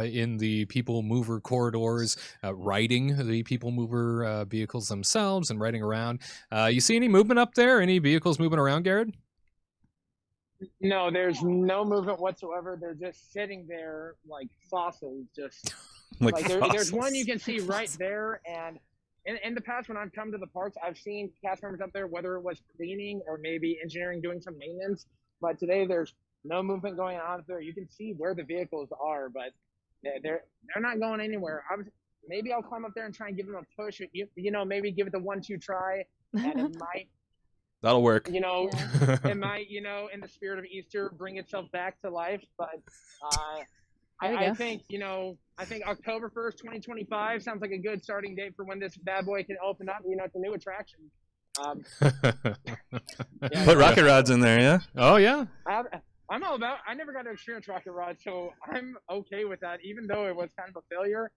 in the People Mover corridors, riding the People Mover vehicles themselves and riding around. You see any movement up there? Any vehicles moving around, Gared?
No, there's no movement whatsoever. They're just sitting there like fossils. Just there's one you can see right there. And in the past, when I've come to the parks, I've seen cast members up there, whether it was cleaning or maybe engineering doing some maintenance. But today there's no movement going on up there. You can see where the vehicles are, but they're not going anywhere. Maybe I'll climb up there and try and give them a push. Maybe give it the 1-2 try, and it might.
That'll work.
It might, in the spirit of Easter, bring itself back to life. But I think October 1st, 2025 sounds like a good starting date for when this bad boy can open up. It's a new attraction.
Put rocket rods in there, yeah?
Oh, yeah.
I'm all about. I never got to experience rocket rods, so I'm okay with that. Even though it was kind of a failure,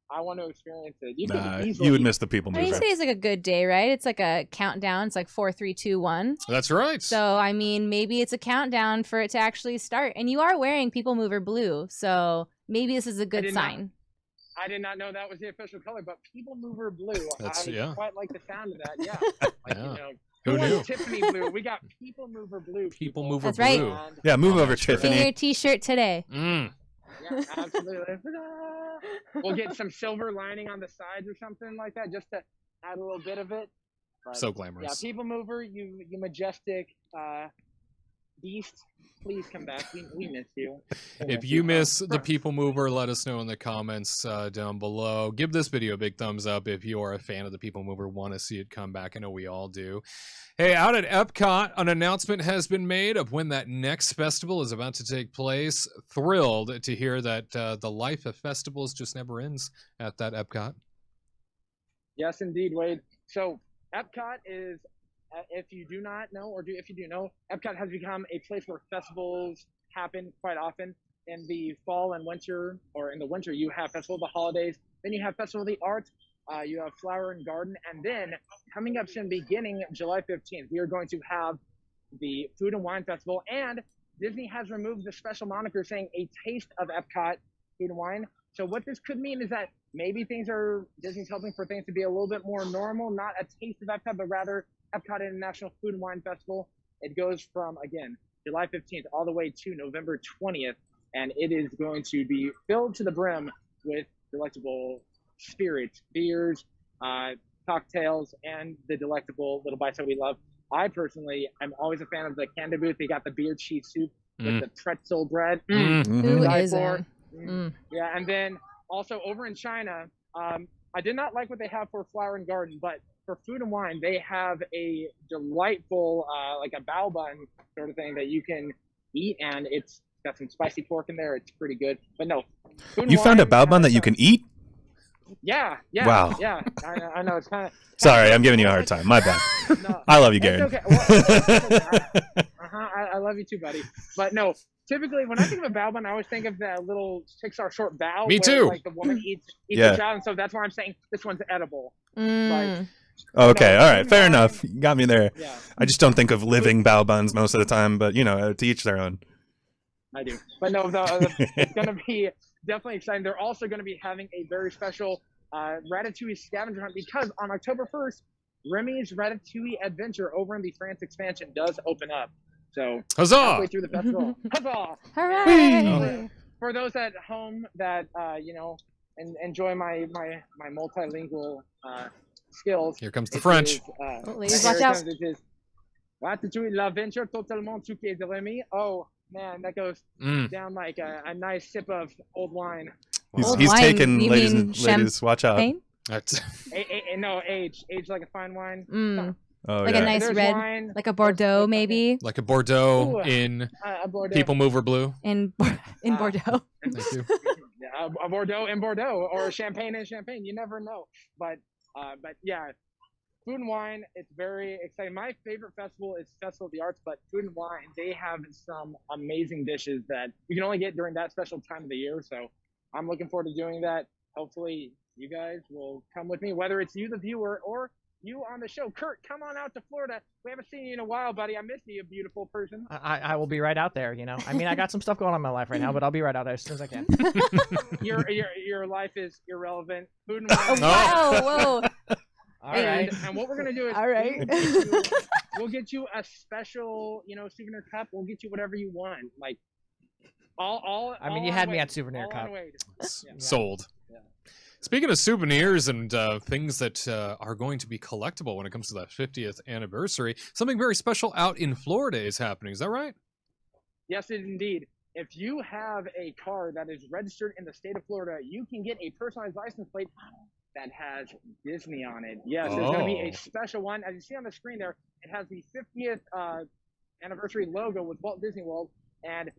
I want to experience it.
You would miss the People Mover.
Today's like a good day, right? It's like a countdown. It's like 4, 3, 2, 1.
That's right.
So I mean, maybe it's a countdown for it to actually start. And you are wearing People Mover blue, so maybe this is a good sign.
I did not know that was the official color, but People Mover blue. I quite like the sound of that. Yeah.
Who knew?
Tiffany blue. We got People Mover blue.
People Mover
That's
blue.
right.
Yeah, move over,
Get
Tiffany.
your T-shirt today.
Yeah, absolutely. We'll get some silver lining on the sides or something like that, just to add a little bit of it. But,
So glamorous.
Yeah, People Mover, you majestic beast. Please come back. We miss you.
If you miss the People Mover, let us know in the comments down below. Give this video a big thumbs up if you are a fan of the People Mover, want to see it come back. I know we all do. Hey, out at Epcot, an announcement has been made of when that next festival is about to take place. Thrilled to hear that the life of festivals just never ends at that Epcot.
Yes, indeed, Wade. So Epcot is, if you do not know, if you do know, Epcot has become a place where festivals happen quite often. In the fall and winter, or in the winter, you have Festival of the Holidays. Then you have Festival of the Arts. You have Flower and Garden. And then coming up soon, beginning July 15th, we are going to have the Food and Wine Festival. And Disney has removed the special moniker saying a taste of Epcot Food and Wine. So what this could mean is that maybe Disney's hoping for things to be a little bit more normal, not a taste of Epcot, but rather Epcot International Food and Wine Festival. It goes from, again, July 15th all the way to November 20th, and it is going to be filled to the brim with delectable spirits, beers, cocktails, and the delectable little bites that we love. I personally am always a fan of the Canada booth. They got the beer cheese soup with the pretzel bread.
Who isn't?
Yeah, and then also over in China, I did not like what they have for Flower and Garden, but for Food and Wine, they have a delightful, like a bao bun sort of thing that you can eat, and it's got some spicy pork in there. It's pretty good. But no,
You found a bao bun that you can eat?
Yeah.
Wow.
Yeah, I know. It's kind of...
Sorry, I'm giving you a hard time. My bad.
No,
I love you, Gared.
Okay. Well, I love you too, buddy. But no, typically when I think of a bao bun, I always think of that little Pixar short bao.
Me
where,
too.
Like the woman eats the child, and so that's why I'm saying this one's edible. Like,
Okay, all right, fair enough. You got me there.
Yeah.
I just don't think of living bao buns most of the time, but to each their own.
I do. But no, it's going to be definitely exciting. They're also going to be having a very special Ratatouille scavenger hunt because on October 1st, Remy's Ratatouille Adventure over in the France expansion does open up. So
Huzzah!
halfway through the festival. Huzzah!
Hooray!
For those at home that enjoy my multilingual skills.
Here comes the French.
Ladies, watch out.
It is Ratatouille l'aventure totalement truquée de Remy. Oh man, that goes down like a nice sip of old wine.
He's taken, ladies, watch out.
That's
No, age like a fine wine.
Oh,
like
yeah.
a nice
There's
red,
wine.
like a Bordeaux maybe.
like a Bordeaux
Ooh,
in
a Bordeaux.
People Mover blue.
In Bordeaux.
Thank you.
Yeah, a Bordeaux in Bordeaux or champagne in Champagne. You never know. But yeah, Food and Wine, it's very exciting. My favorite festival is Festival of the Arts, but Food and Wine, they have some amazing dishes that you can only get during that special time of the year. So I'm looking forward to doing that. Hopefully you guys will come with me, whether it's you, the viewer, or you on the show. Kurt, come on out to Florida. We haven't seen you in a while, buddy. I miss you, you beautiful person.
I will be right out there, you know. I mean, I got some stuff going on in my life right now, but I'll be right out there as soon as I can.
Your life is irrelevant. Food and Wine.
Whoa.
All right.
And what we're gonna do is
All right.
we'll get you a special, souvenir cup. We'll get you whatever you want. Like all.
I mean, you had me at souvenir cup.
Sold.
Yeah.
Speaking of souvenirs and things that are going to be collectible when it comes to that 50th anniversary, something very special out in Florida is happening. Is that right?
Yes, indeed. If you have a car that is registered in the state of Florida, you can get a personalized license plate that has Disney on it. Yes, there's going to be a special one. As you see on the screen there, it has the 50th anniversary logo with Walt Disney World. And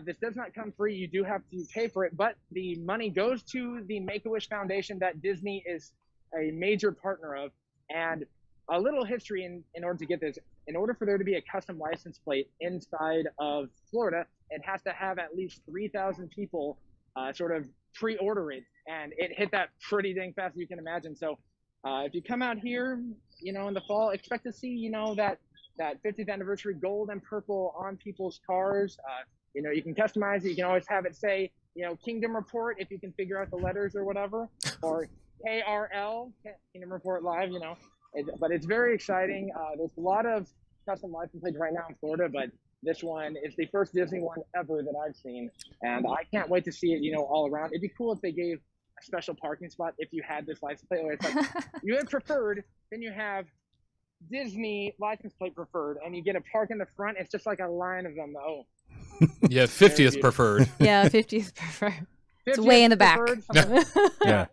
this does not come free. You do have to pay for it. But the money goes to the Make-A-Wish Foundation that Disney is a major partner of. And a little history in order to get this. In order for there to be a custom license plate inside of Florida, it has to have at least 3,000 people sort of pre-order it, and it hit that pretty dang fast, as you can imagine. So if you come out here, in the fall, expect to see, that 50th anniversary gold and purple on people's cars. You can customize it. You can always have it say, Kingdom Report if you can figure out the letters or whatever, or KRL, Kingdom Report Live, but it's very exciting. There's a lot of custom license plates right now in Florida, but this one is the first Disney one ever that I've seen, and I can't wait to see it, all around. It'd be cool if they gave a special parking spot if you had this license plate. It's like you have preferred, then you have Disney license plate preferred, and you get a park in the front. It's just like a line of them. Oh,
yeah, 50th preferred.
Yeah, 50th preferred. It's way in the back.
Yeah.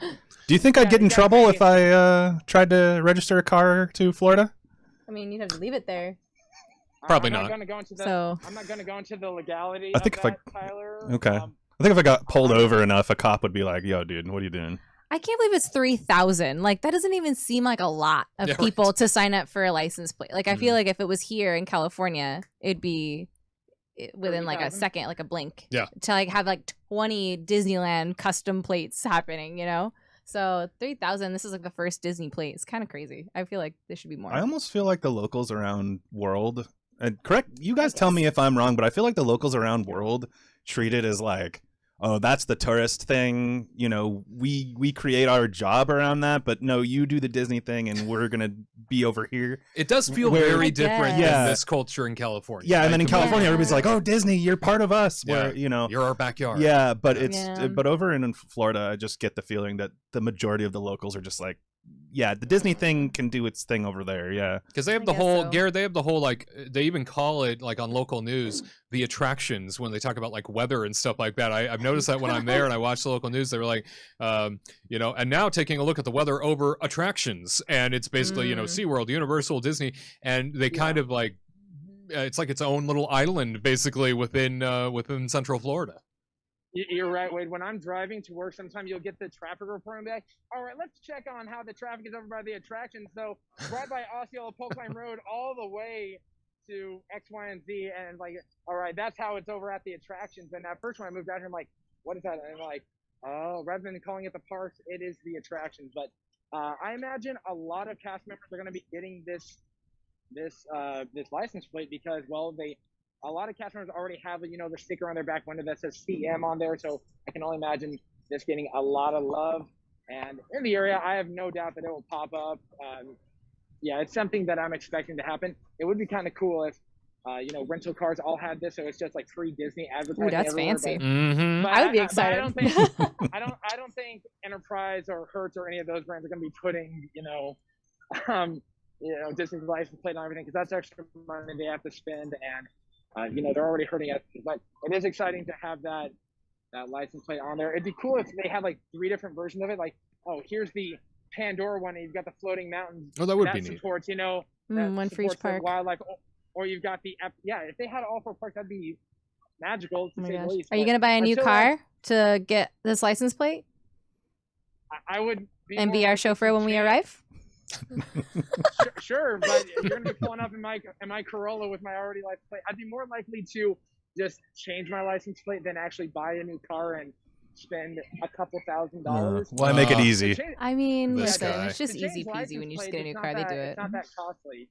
Do you think I'd get in trouble if I tried to register a car to Florida?
I mean, you'd have to leave it there.
Probably
I'm
not.
not going to go into I'm not going to go into the legality
I think
of that, Tyler.
Okay. I think if I got pulled over enough, a cop would be like, "Yo, dude, what are you doing?"
I can't believe it's 3,000. Like, that doesn't even seem like a lot of people to sign up for a license plate. Like, I feel like if it was here in California, it'd be within like a second, like a blink.
Yeah.
To like have like 20 Disneyland custom plates happening, So 3,000. This is like the first Disney plate. It's kind of crazy. I feel like there should be more.
I almost feel like the locals around World, and correct, you guys tell me if I'm wrong, but I feel like the locals around World treat it as like, oh, that's the tourist thing. We create our job around that, but no, you do the Disney thing, and we're gonna be over here.
It does feel very different than this culture in California.
Yeah, and then in California, everybody's like, "Oh, Disney, you're part of us." Where
you're our backyard.
Yeah, but but over in Florida, I just get the feeling that the majority of the locals are just like, yeah, the Disney thing can do its thing over there. Yeah,
because they have the whole Gared. They have the whole like they even call it like on local news the attractions when they talk about like weather and stuff like that. I've noticed that when I'm there and I watch the local news, they were like, and now taking a look at the weather over attractions, and it's basically SeaWorld, Universal, Disney, and they kind of like it's like its own little island basically within Central Florida.
You're right, Wade. When I'm driving to work, sometimes you'll get the traffic report and be like, all right, let's check on how the traffic is over by the attraction. So right by Osceola Polkline Road all the way to X, Y, and Z. And like, all right, that's how it's over at the attractions. And at first when I moved out here, I'm like, what is that? And I'm like, oh, rather than calling it the parks, it is the attractions. But I imagine a lot of cast members are going to be getting this license plate because, well, a lot of cast members already have, the sticker on their back window that says CM on there. So I can only imagine this getting a lot of love. And in the area, I have no doubt that it will pop up. Yeah, it's something that I'm expecting to happen. It would be kind of cool if, rental cars all had this. So it's just like free Disney advertising.
Ooh, that's fancy.
But
I would be excited.
I don't think Enterprise or Hertz or any of those brands are going to be putting, Disney's license plate on everything because that's extra money they have to spend. And they're already hurting us, but it is exciting to have that license plate on there. It'd be cool if they had like 3 different versions of it. Like, oh, here's the Pandora one, and you've got the floating mountains.
Oh, that would be neat.
Supports,
one for each park.
Wildlife, or you've got the if they had all 4 parks, that'd be magical to
Oh my
say the
gosh.
least.
Are you
But
gonna buy a new
until
car to get this license plate
I would
and
more
be our
likely
chauffeur
to
when we
change-
arrive?
Sure, but you're gonna be pulling up in my Corolla with my already license plate. I'd be more likely to just change my license plate than actually buy a new car and spend a couple $1,000s.
Why make it easy?
I mean,
This
listen,
guy.
it's just
To change
easy peasy
license
when you just
plates,
get a new
it's
car.
not
They do
that-
it.
It's not that costly.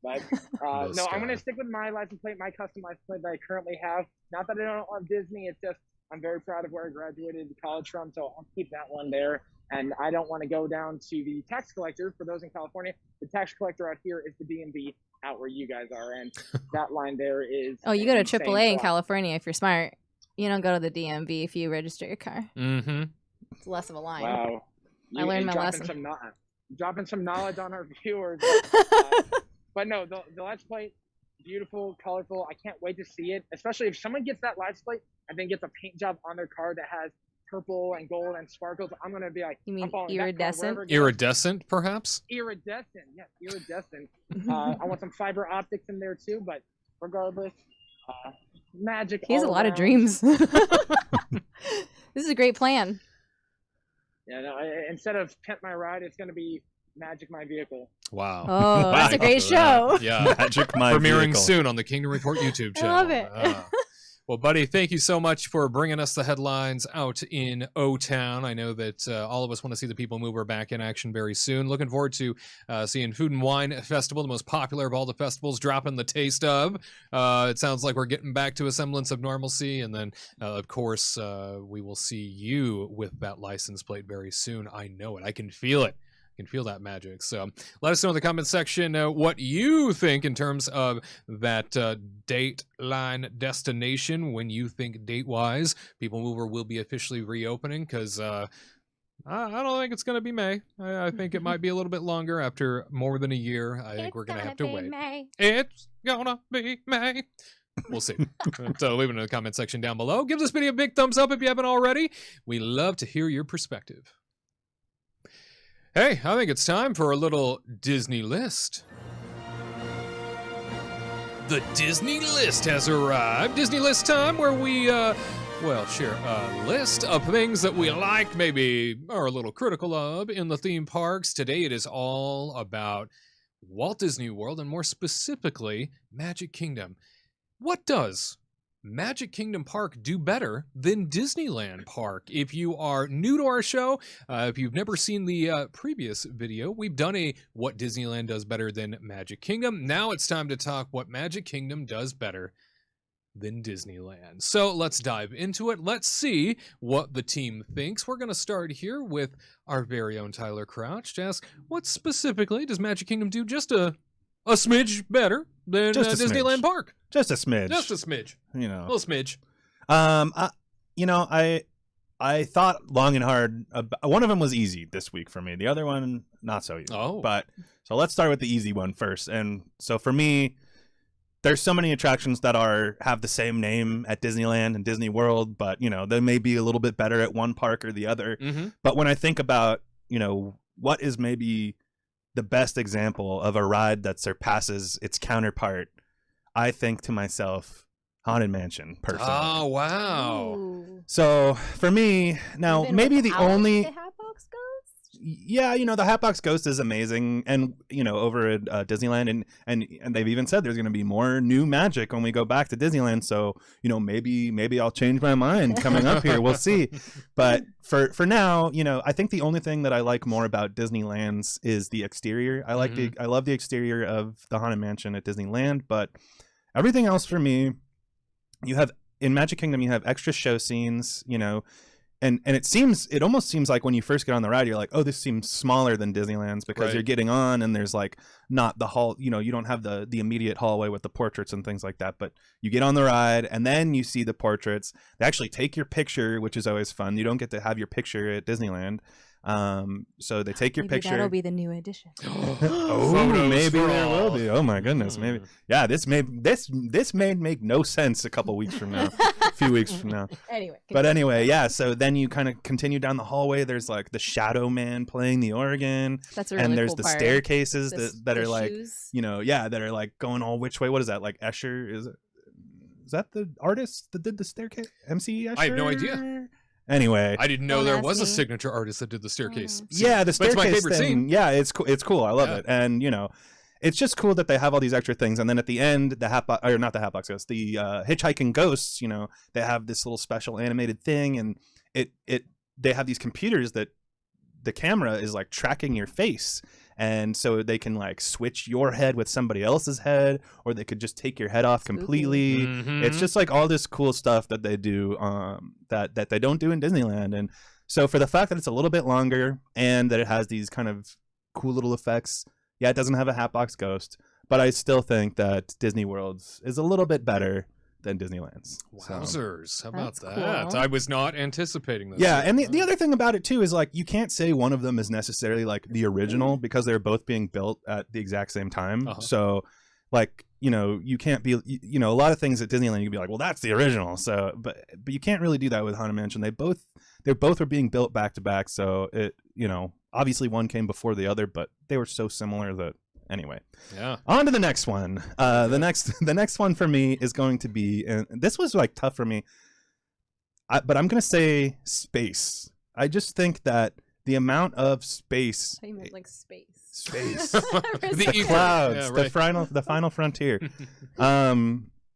But
This
no, I'm
guy.
gonna stick with my license plate, my custom license plate that I currently have. Not that I don't love Disney, it's just I'm very proud of where I graduated college from, so I'll keep that one there. And I don't want to go down to the tax collector. For those in California, the tax collector out here is the DMV out where you guys are, and that line there is.
Oh, you go to
insane
AAA in
far.
California if you're smart. You don't go to the DMV if you register your car.
Mm-hmm.
It's less of a line.
Wow.
I learned my
dropping
lesson.
Dropping some knowledge on our viewers. But no, the license plate, beautiful, colorful. I can't wait to see it, especially if someone gets that license plate and then gets a paint job on their car that has purple and gold and sparkles. I'm going to be like,
You mean
I'm following that car
iridescent?
wherever it goes.
Iridescent, perhaps?
Iridescent, yes, iridescent. I want some fiber optics in there too, but regardless, magic.
He has a
all
lot of
around.
dreams. This is a great plan.
Yeah, no, instead of Pimp My Ride, it's going to be Magic My Vehicle.
Wow.
Oh, that's a great show.
Yeah.
Magic my
Premiering
vehicle.
soon on the Kingdom Report YouTube
I
channel.
love it.
Well, buddy, thank you so much for bringing us the headlines out in O-Town. I know that all of us want to see the People Mover back in action very soon. Looking forward to seeing Food and Wine Festival, the most popular of all the festivals, dropping the taste of. It sounds like we're getting back to a semblance of normalcy. And then, of course, we will see you with that license plate very soon. I know it. I can feel it. Can feel that magic. So let us know in the comment section what you think in terms of that date line destination. When you think date wise, People Mover will be officially reopening, because I don't think it's going to be May. I think it might be a little bit longer after more than a year. I think we're going to have to wait. It's gonna be May. We'll see. So leave it in the comment section down below. Give this video a big thumbs up if you haven't already. We love to hear your perspective. Hey, I think it's time for a little Disney list. The Disney list has arrived. Disney list time, where we, share a list of things that we like, maybe are a little critical of in the theme parks. Today it is all about Walt Disney World, and more specifically, Magic Kingdom. What does Magic Kingdom Park do better than Disneyland Park? If you are new to our show, if you've never seen the previous video, we've done a what Disneyland does better than Magic Kingdom. Now it's time to talk what Magic Kingdom does better than Disneyland. So let's dive into it. Let's see what the team thinks. We're going to start here with our very own Tyler Crouch to ask, what specifically does Magic Kingdom do just a smidge better than
Just a
Disneyland
smidge.
Park?
Just a smidge.
Just a smidge.
You
A
know.
little smidge.
I thought long and hard. One of them was easy this week for me. The other one, not so easy.
Oh.
But so let's start with the easy one first. And so for me, there's so many attractions that have the same name at Disneyland and Disney World, but they may be a little bit better at one park or the other.
Mm-hmm.
But when I think about, what is maybe the best example of a ride that surpasses its counterpart, I think to myself, Haunted Mansion, personally.
Oh, wow.
Ooh.
So for me, now
Even
maybe the
without
only,
the Hatbox Ghost?
the Hatbox Ghost is amazing, and over at Disneyland, and they've even said there's going to be more new magic when we go back to Disneyland. So maybe I'll change my mind coming up here. We'll see. But for now, I think the only thing that I like more about Disneyland's is the exterior. I love the exterior of the Haunted Mansion at Disneyland, but everything else for me, in Magic Kingdom, you have extra show scenes, and it almost seems like when you first get on the ride, you're like, oh, this seems smaller than Disneyland's, because
Right.
you're getting on and there's like not the hall, you don't have the immediate hallway with the portraits and things like that, but you get on the ride and then you see the portraits. They actually take your picture, which is always fun. You don't get to have your picture at Disneyland. So they take your
Maybe
picture.
that'll be the new addition.
Oh,
Photos
maybe
for
there will
all.
be. Oh my goodness, maybe. Yeah, this may make no sense a couple weeks from now, a few weeks from now.
Anyway.
But anyway, yeah. So then you kind of continue down the hallway. There's like the Shadow Man playing the organ,
That's a really
and there's
cool
the
part.
staircases
The
that are like,
shoes.
that are like going all which way. What is that? Like Escher? Is it? is that the artist that did the staircase? MC Escher?
I have no idea.
Anyway,
I didn't know
Don't
there
ask
was a
me.
signature artist that did the staircase.
yeah, the
But
staircase
it's my favorite
thing.
scene.
Yeah, it's cool. It's cool. I love
Yeah.
it. And it's just cool that they have all these extra things. And then at the end, the hitchhiking ghosts. They have this little special animated thing, and they have these computers that the camera is like tracking your face. And so they can like switch your head with somebody else's head, or they could just take your head off completely.
Mhm.
It's just like all this cool stuff that they do that they don't do in Disneyland. And so for the fact that it's a little bit longer and that it has these kind of cool little effects, yeah, it doesn't have a Hatbox Ghost, but I still think that Disney World's is a little bit better than Disneyland's. So.
Wowzers. How about
That's
that?
cool.
I was not anticipating this.
Yeah, and the other thing about it too is like you can't say one of them is necessarily like the original because they're both being built at the exact same time.
Uh-huh.
So like, you can't be a lot of things at Disneyland you can be like, well, that's the original. So but you can't really do that with Haunted Mansion. They both are being built back to back, so it obviously one came before the other, but they were so similar that anyway.
Yeah.
On to the next one. The next one for me is going to be, and this was like tough for me, but I'm going to say space. I just think that the amount of space,
I meant like space.
The ether.
clouds,
Yeah, right.
the final frontier.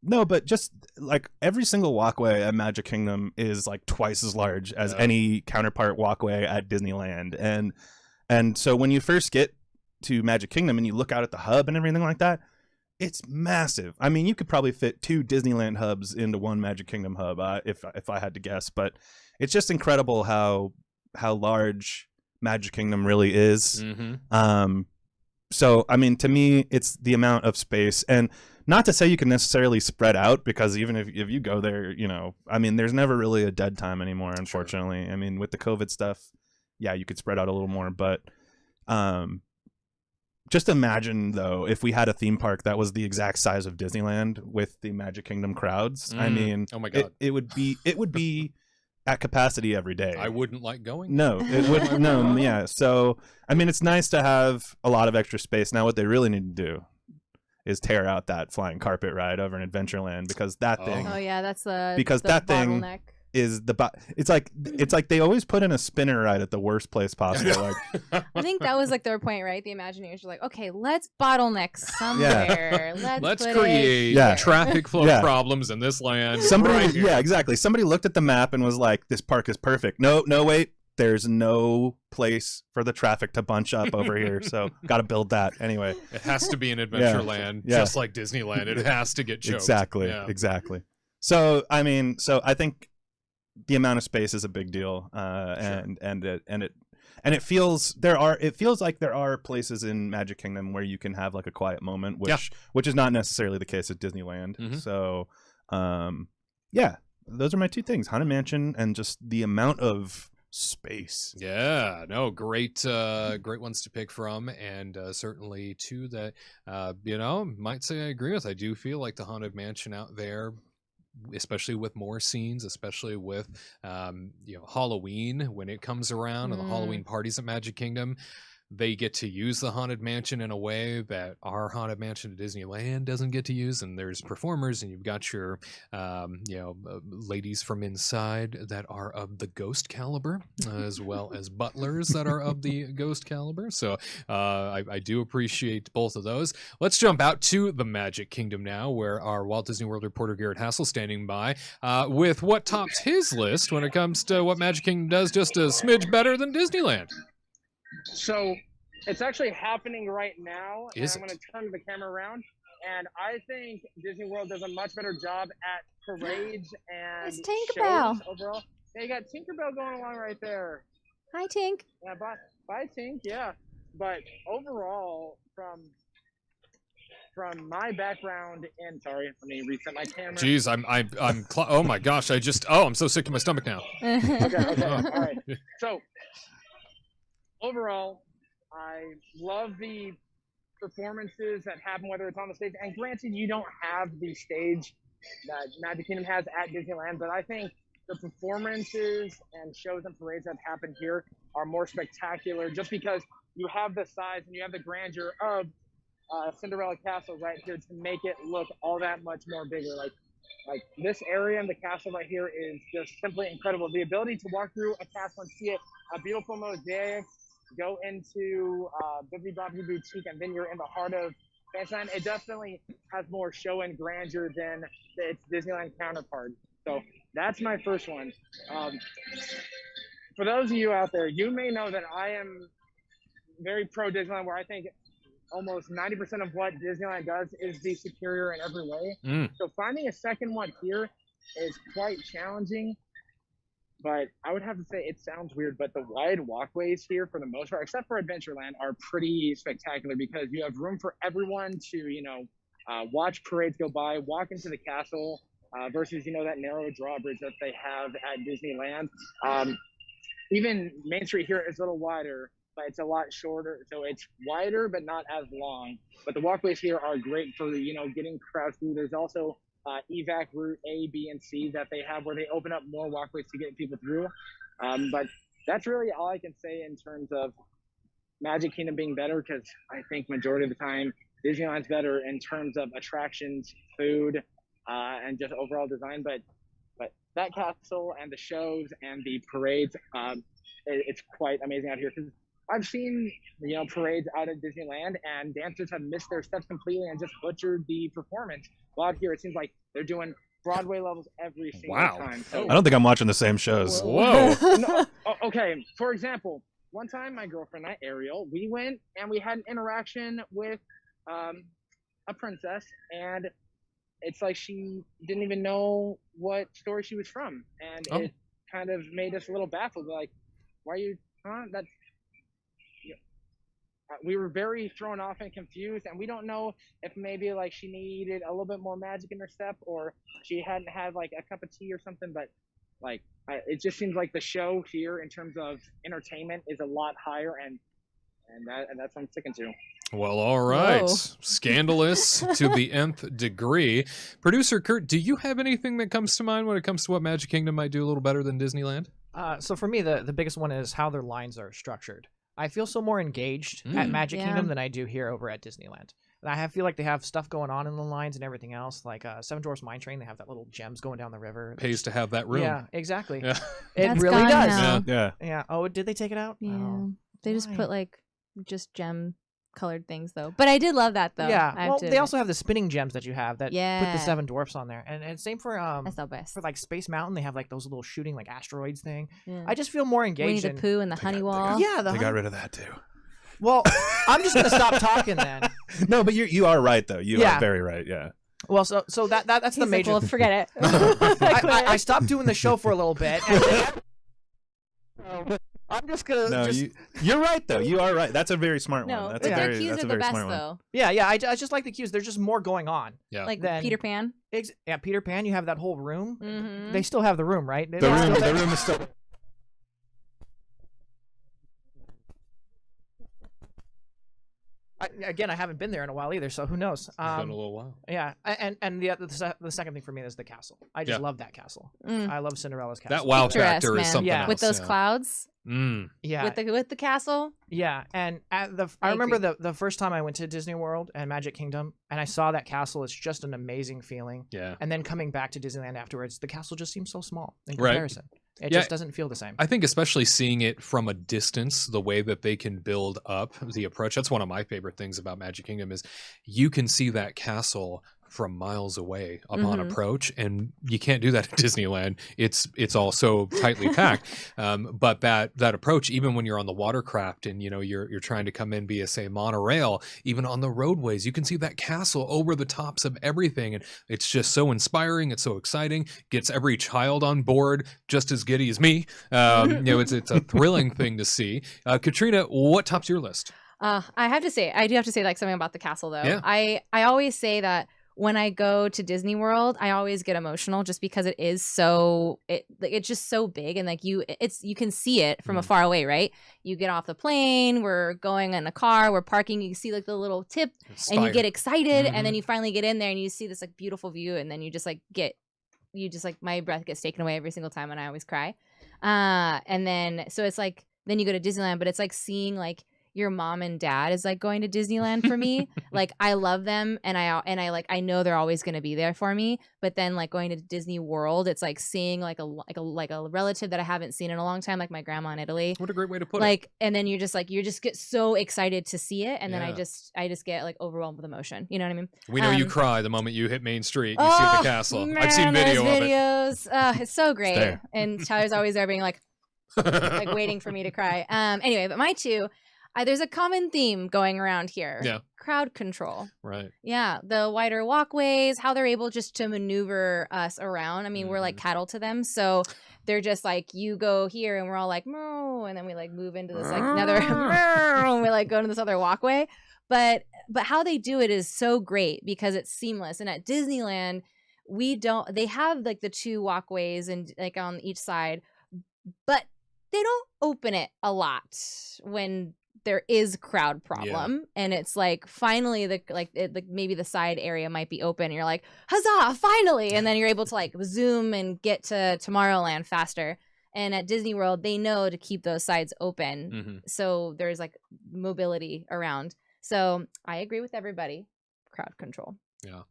No, but just like every single walkway at Magic Kingdom is like twice as large as any counterpart walkway at Disneyland, and so when you first get to Magic Kingdom and you look out at the hub and everything like that, it's massive. I mean, you could probably fit 2 Disneyland hubs into one Magic Kingdom hub, if I had to guess. But it's just incredible how large Magic Kingdom really is.
Mm-hmm.
So I mean, to me, it's the amount of space, and not to say you can necessarily spread out, because even if you go there, I mean, there's never really a dead time anymore, unfortunately. Sure. I mean, with the COVID stuff, yeah, you could spread out a little more, but just imagine, though, if we had a theme park that was the exact size of Disneyland with the Magic Kingdom crowds. I mean,
oh my God.
it would be at capacity every day.
I wouldn't like going.
No, it would no, yeah. So, I mean, it's nice to have a lot of extra space. Now, what they really need to do is tear out that flying carpet ride over in Adventureland, because that thing.
Oh yeah, that's the
Because
the
that thing
bottleneck.
is it's like they always put in a spinner ride at the worst place possible. Like,
I think that was like their point, right? The Imagineers were like, okay, let's bottleneck somewhere.
Let's
put
create
Yeah.
traffic flow
Yeah.
problems in this land.
somebody,
right here.
yeah, exactly. Somebody looked at the map and was like, "This park is perfect." No, wait. There's no place for the traffic to bunch up over here, so got to build that anyway.
It has to be an Adventureland,
Yeah.
just like Disneyland. It has to get choked.
Exactly,
Yeah.
exactly. So I mean, I think the amount of space is a big deal, and it feels like there are places in Magic Kingdom where you can have like a quiet moment, which is not necessarily the case at Disneyland.
Mhm.
So, yeah, those are my 2 things: Haunted Mansion and just the amount of space.
Yeah, no, great ones to pick from, and certainly 2 that might say I agree with. I do feel like the Haunted Mansion out there, especially with more scenes, especially with Halloween when it comes around, and the Halloween parties at Magic Kingdom, they get to use the Haunted Mansion in a way that our Haunted Mansion at Disneyland doesn't get to use. And there's performers, and you've got your ladies from inside that are of the ghost caliber, as well as butlers that are of the ghost caliber. So I do appreciate both of those. Let's jump out to the Magic Kingdom now, where our Walt Disney World reporter Gared Hassel standing by with what tops his list when it comes to what Magic Kingdom does just a smidge better than Disneyland.
So it's actually happening right now.
Is
I'm
it?
going to turn the camera around. And I think Disney World does a much better job at parades and
It's Tinkerbell.
shows overall. Yeah, you got Tinkerbell going along right there.
Hi, Tink.
Yeah, bye Tink, yeah. But overall, from my background in, sorry, let me reset my camera.
Jeez, oh my gosh, I'm so sick to my stomach now.
Okay, all right. So, overall, I love the performances that happen, whether it's on the stage. And granted, you don't have the stage that Magic Kingdom has at Disneyland, but I think the performances and shows and parades that happen here are more spectacular just because you have the size and you have the grandeur of Cinderella Castle right here to make it look all that much more bigger. Like, Like this area in the castle right here is just simply incredible. The ability to walk through a castle and see it, a beautiful mosaic, go into Bibbidi Bobbidi Boutique, and then you're in the heart of Fantasyland. It definitely has more show and grandeur than its Disneyland counterpart. So that's my first one. For those of you out there, you may know that I am very pro Disneyland, where I think almost 90% of what Disneyland does is the superior in every way. So finding a second one here is quite challenging. But I would have to say, it sounds weird, but the wide walkways here, for the most part, except for Adventureland, are pretty spectacular because you have room for everyone to, you know, watch parades go by, walk into the castle, versus, you know, that narrow drawbridge that they have at Disneyland. Even Main Street here is a little wider, but it's a lot shorter. So it's wider, but not as long. But the walkways here are great for, you know, getting crowds through. There's also evac route A, B, and C that they have, where they open up more walkways to get people through. But that's really all I can say in terms of Magic Kingdom being better, because I think majority of the time Disneyland's better in terms of attractions, food, and just overall design. But that castle and the shows and the parades, it's quite amazing out here, because I've seen, you know, parades out at Disneyland and dancers have missed their steps completely and just butchered the performance. Well, out here, it seems like they're doing Broadway levels every single time. So,
I don't think I'm watching the same shows.
Whoa.
no, okay, for example, one time my girlfriend and I, Ariel, we went and we had an interaction with a princess, and it's like she didn't even know what story she was from. And it kind of made us a little baffled. Like, why are you, that's, we were very thrown off and confused, and we don't know if maybe like she needed a little bit more magic in her step, or she hadn't had like a cup of tea or something. But like, it just seems like the show here in terms of entertainment is a lot higher, and that's what I'm sticking to.
Well, all right.
Whoa.
Scandalous to the nth degree. Producer Kurt, do you have anything that comes to mind when it comes to what Magic Kingdom might do a little better than Disneyland?
So for me, the biggest one is how their lines are structured. I feel so more engaged at Magic Kingdom than I do here over at Disneyland. And I feel like they have stuff going on in the lines and everything else. Like Seven Dwarfs Mine Train, they have that little gems going down the river.
Pays to have that room.
Yeah, exactly.
Yeah.
It
That's
really
gone
does.
now.
Yeah.
Yeah. Oh, did they take it out?
Yeah.
Oh.
They just
Why?
put like just gem colored things though. But I did love that though.
Yeah.
I have
Well,
to
they
admit.
also have the spinning gems that you have that put
Yeah.
the Seven Dwarfs on there. And same for
That's the best.
like Space Mountain, they have like those little shooting like asteroids thing.
Yeah.
I just feel more
Winnie
engaged
the
in
Pooh and the honey wall.
Yeah,
They got rid of that too.
Well, I'm just gonna stop talking then.
No, but you are right though. You
Yeah.
are very right. Yeah.
Well, so that's
He's
the
like,
major.
well, forget it.
I stopped doing the show for a little bit. And I'm just gonna.
No, you're right though. You are right. That's a very smart
No,
one.
but
That's a
their
very,
cues
that's
are
a
the
very
best
smart one.
though.
Yeah. I just like the cues. There's just more going on.
Yeah.
Like
Then-
Peter Pan.
Yeah, Peter Pan. You have that whole room.
Mhm.
They still have the room, right?
The
They're
room,
still
the
there?
room is still.
Again, I haven't been there in a while either, so who knows?
It's been a little while.
Yeah, and the second thing for me is the castle. I just love that castle.
Mm.
I love Cinderella's castle.
That wow
Picturesque,
factor is
man.
something
Yeah.
else.
With those
yeah.
clouds.
Yeah,
With the castle.
yeah, and at I remember the first time I went to Disney World and Magic Kingdom, and I saw that castle. It's just an amazing feeling.
Yeah.
And then coming back to Disneyland afterwards, the castle just seems so small in
Right.
comparison. It
Yeah.
just doesn't feel the same.
I think especially seeing it from a distance, the way that they can build up the approach. That's one of my favorite things about Magic Kingdom is you can see that castle from miles away upon approach, and you can't do that at Disneyland. It's all so tightly packed. But that approach, even when you're on the watercraft and you're trying to come in via say monorail, even on the roadways, you can see that castle over the tops of everything, and it's just so inspiring. It's so exciting. Gets every child on board just as giddy as me. It's a thrilling thing to see. Katrina, what tops your list?
I do have to say like something about the castle though.
Yeah.
I always say that when I go to Disney World, I always get emotional just because it is it's just so big, and like you can see it from afar away, right? You get off the plane, we're going in a car, we're parking, you see like the little tip and you get excited, and then you finally get in there and you see this like beautiful view, and then you just like my breath gets taken away every single time, and I always cry. And then so it's like then you go to Disneyland, but it's like seeing like your mom and dad is like going to Disneyland for me. Like I love them and I know they're always going to be there for me. But then like going to Disney World, it's like seeing like a relative that I haven't seen in a long time, like my grandma in Italy.
What a great way to put it.
Like, and then you just get so excited to see it, and then I just get like overwhelmed with emotion. You know what I mean?
We know you cry the moment you hit Main Street. You see the castle.
Man,
I've seen video
those
of it.
videos. It's so great.
there.
And Tyler's always there being like waiting for me to cry. Anyway, but my two, there's a common theme going around here.
Yeah.
Crowd control.
Right.
Yeah. The wider walkways, how they're able just to maneuver us around. I mean, we're like cattle to them. So they're just like, you go here and we're all like, moo, and then we like move into this like another, and we like go into this other walkway. But how they do it is so great because it's seamless. And at Disneyland, they have like the two walkways and like on each side, but they don't open it a lot when there is crowd problem. And it's like finally maybe the side area might be open and you're like, huzzah, finally, and then you're able to like zoom and get to Tomorrowland faster. And at Disney World, they know to keep those sides open, so there's like mobility around. So I agree with everybody. Crowd control.
Yeah.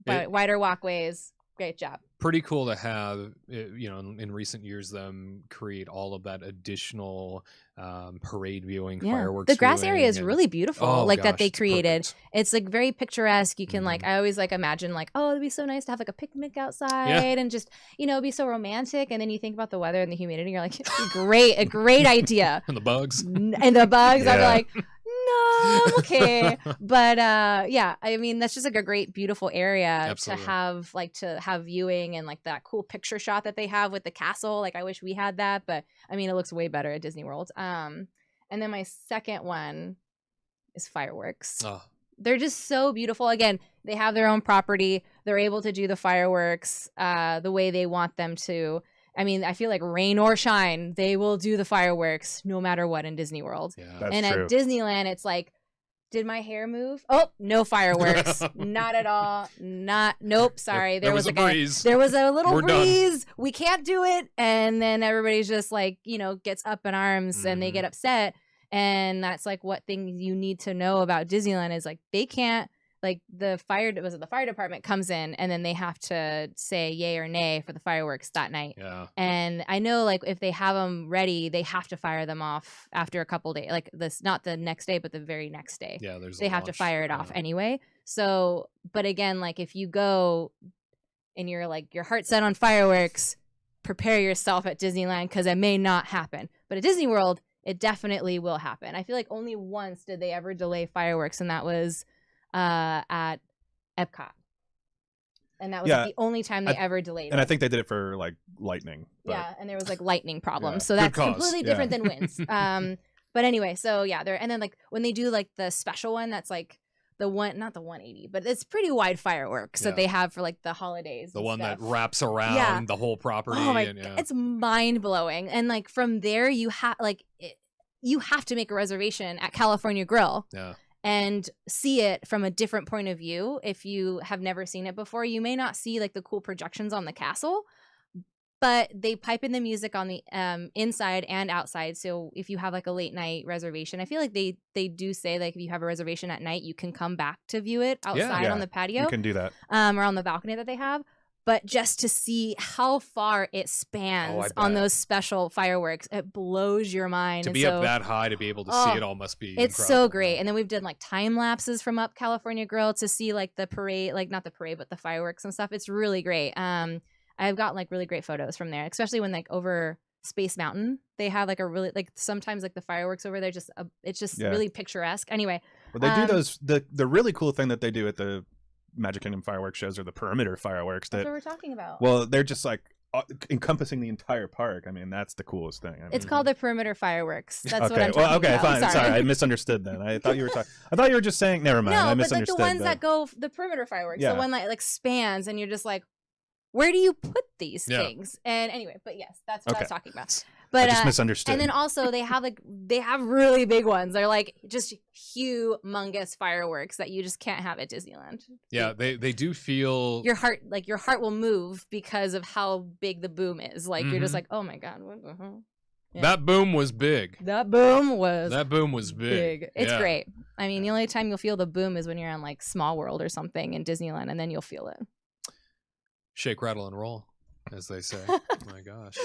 But wider walkways, great job.
Pretty cool to have, in recent years, them create all of that additional parade viewing, fireworks.
The grass
viewing,
area is really beautiful, that they created.
Perfect.
It's like very picturesque. You can like, I always like imagine like, oh, it'd be so nice to have like a picnic outside and just, it'd be so romantic. And then you think about the weather and the humidity, you're like, a great idea.
And the bugs.
And the bugs, I'd be like, no, I'm okay. But I mean, that's just like a great, beautiful area to have viewing and like that cool picture shot that they have with the castle. Like I wish we had that, but I mean, it looks way better at Disney World. And then my second one is fireworks. Oh. They're just so beautiful. Again, they have their own property. They're able to do the fireworks the way they want them to. I mean, I feel like rain or shine, they will do the fireworks no matter what in Disney World. Yeah.
That's
and
true.
At Disneyland, it's like, did my hair move? Oh, no fireworks. Not at all. Nope, sorry.
There was a breeze.
There was a little
We're
breeze. Done. We can't do it. And then everybody's just like, gets up in arms and they get upset. And that's like what things you need to know about Disneyland is like, they can't, like the fire department comes in and then they have to say yay or nay for the fireworks that night. Yeah. And I know like if they have them ready, they have to fire them off after a couple days, like this, not the next day, but the very next day.
Yeah.
They have to fire it off anyway. So, but again, like if you go and you're like, your heart's set on fireworks, prepare yourself at Disneyland because it may not happen. But at Disney World, it definitely will happen. I feel like only once did they ever delay fireworks, and that was at Epcot, and that was like, the only time they ever delayed
and
it.
I think they did it for like lightning.
Yeah, and there was like lightning problems, so that's completely different than winds. But anyway, so and then like when they do like the special one, that's like the one, not the 180, but it's pretty wide fireworks that they have for like the holidays.
The one that wraps around the whole property.
Oh my God, it's mind blowing. And like from there, you have to make a reservation at California Grill. Yeah. And see it from a different point of view. If you have never seen it before, you may not see like the cool projections on the castle, but they pipe in the music on the inside and outside. So if you have like a late night reservation, I feel like they do say like if you have a reservation at night, you can come back to view it outside on the patio.
You can do that.
Or on the balcony that they have. But just to see how far it spans on those special fireworks, it blows your mind.
To be up that high, to be able to see it all must be
It's
incredible.
so great. And then we've done like time lapses from up California Grill to see like the parade, like not the parade, but the fireworks and stuff. It's really great. I've gotten like really great photos from there, especially when like over Space Mountain, they have like a really like sometimes like the fireworks over there, it's just really picturesque. Anyway.
Well, they do those, the really cool thing that they do at the Magic Kingdom fireworks shows are the perimeter fireworks.
That's what we're talking about.
Well, they're just like encompassing the entire park. I mean, that's the coolest thing.
It's called the perimeter fireworks. That's what I'm talking
about. Okay, fine.
Sorry,
I misunderstood then. I thought you were talking. I thought you were just saying. Never mind. I misunderstood.
No, but like the ones that go the perimeter fireworks, the one that like spans, and you're just like, where do you put these things? And anyway, but yes, that's what I was talking about. But
I just misunderstood.
And then also they have really big ones. They're like just humongous fireworks that you just can't have at Disneyland.
Yeah, they do feel
your heart will move because of how big the boom is. Like you're just like, oh my God, what the hell? Yeah.
That boom was big.
That boom was
big.
It's
Yeah.
great. I mean, the only time you'll feel the boom is when you're on like Small World or something in Disneyland, and then you'll feel it.
Shake, rattle, and roll, as they say. Oh my gosh.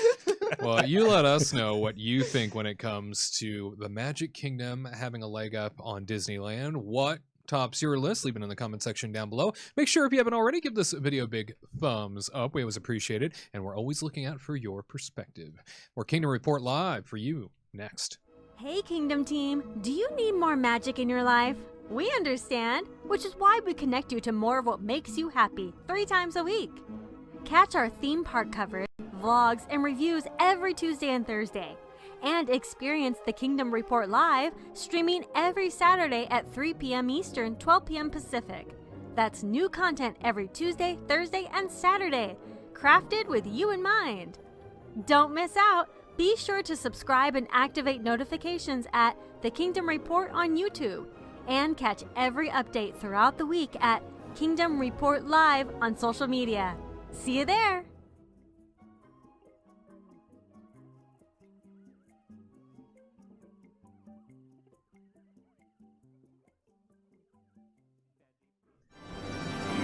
Well, you let us know what you think when it comes to the Magic Kingdom having a leg up on Disneyland. What tops your list? Leave it in the comment section down below. Make sure if you haven't already, give this video a big thumbs up. We always appreciate it, and we're always looking out for your perspective. More Kingdom Report Live for you next.
Hey Kingdom team, do you need more magic in your life? We understand, which is why we connect you to more of what makes you happy 3 times a week. Catch our theme park coverage, vlogs, and reviews every Tuesday and Thursday. And experience the Kingdom Report Live, streaming every Saturday at 3 p.m. Eastern, 12 p.m. Pacific. That's new content every Tuesday, Thursday, and Saturday, crafted with you in mind. Don't miss out. Be sure to subscribe and activate notifications at The Kingdom Report on YouTube. And catch every update throughout the week at Kingdom Report Live on social media. See you there!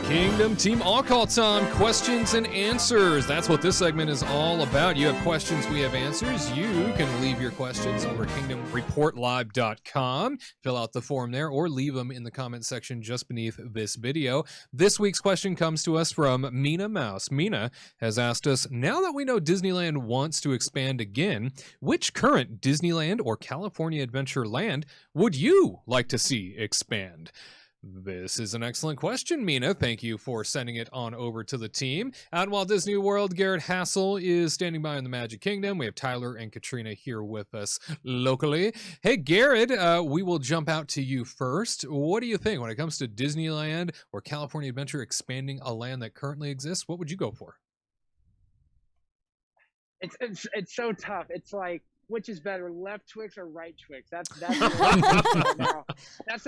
Kingdom Team All Call Time, questions and answers. That's what this segment is all about. You have questions, we have answers. You can leave your questions over at kingdomreportlive.com. Fill out the form there or leave them in the comment section just beneath this video. This week's question comes to us from Mina Mouse. Mina has asked us, now that we know Disneyland wants to expand again, which current Disneyland or California Adventure land would you like to see expand? This is an excellent question, Mina. Thank you for sending it on over to the team. At Walt Disney World, Gared Hassel is standing by in the Magic Kingdom. We have Tyler and Katrina here with us locally. Hey, Gared, we will jump out to you first. What do you think when it comes to Disneyland or California Adventure expanding a land that currently exists? What would you go for?
It's so tough. It's like, which is better, left Twix or right Twix? That's the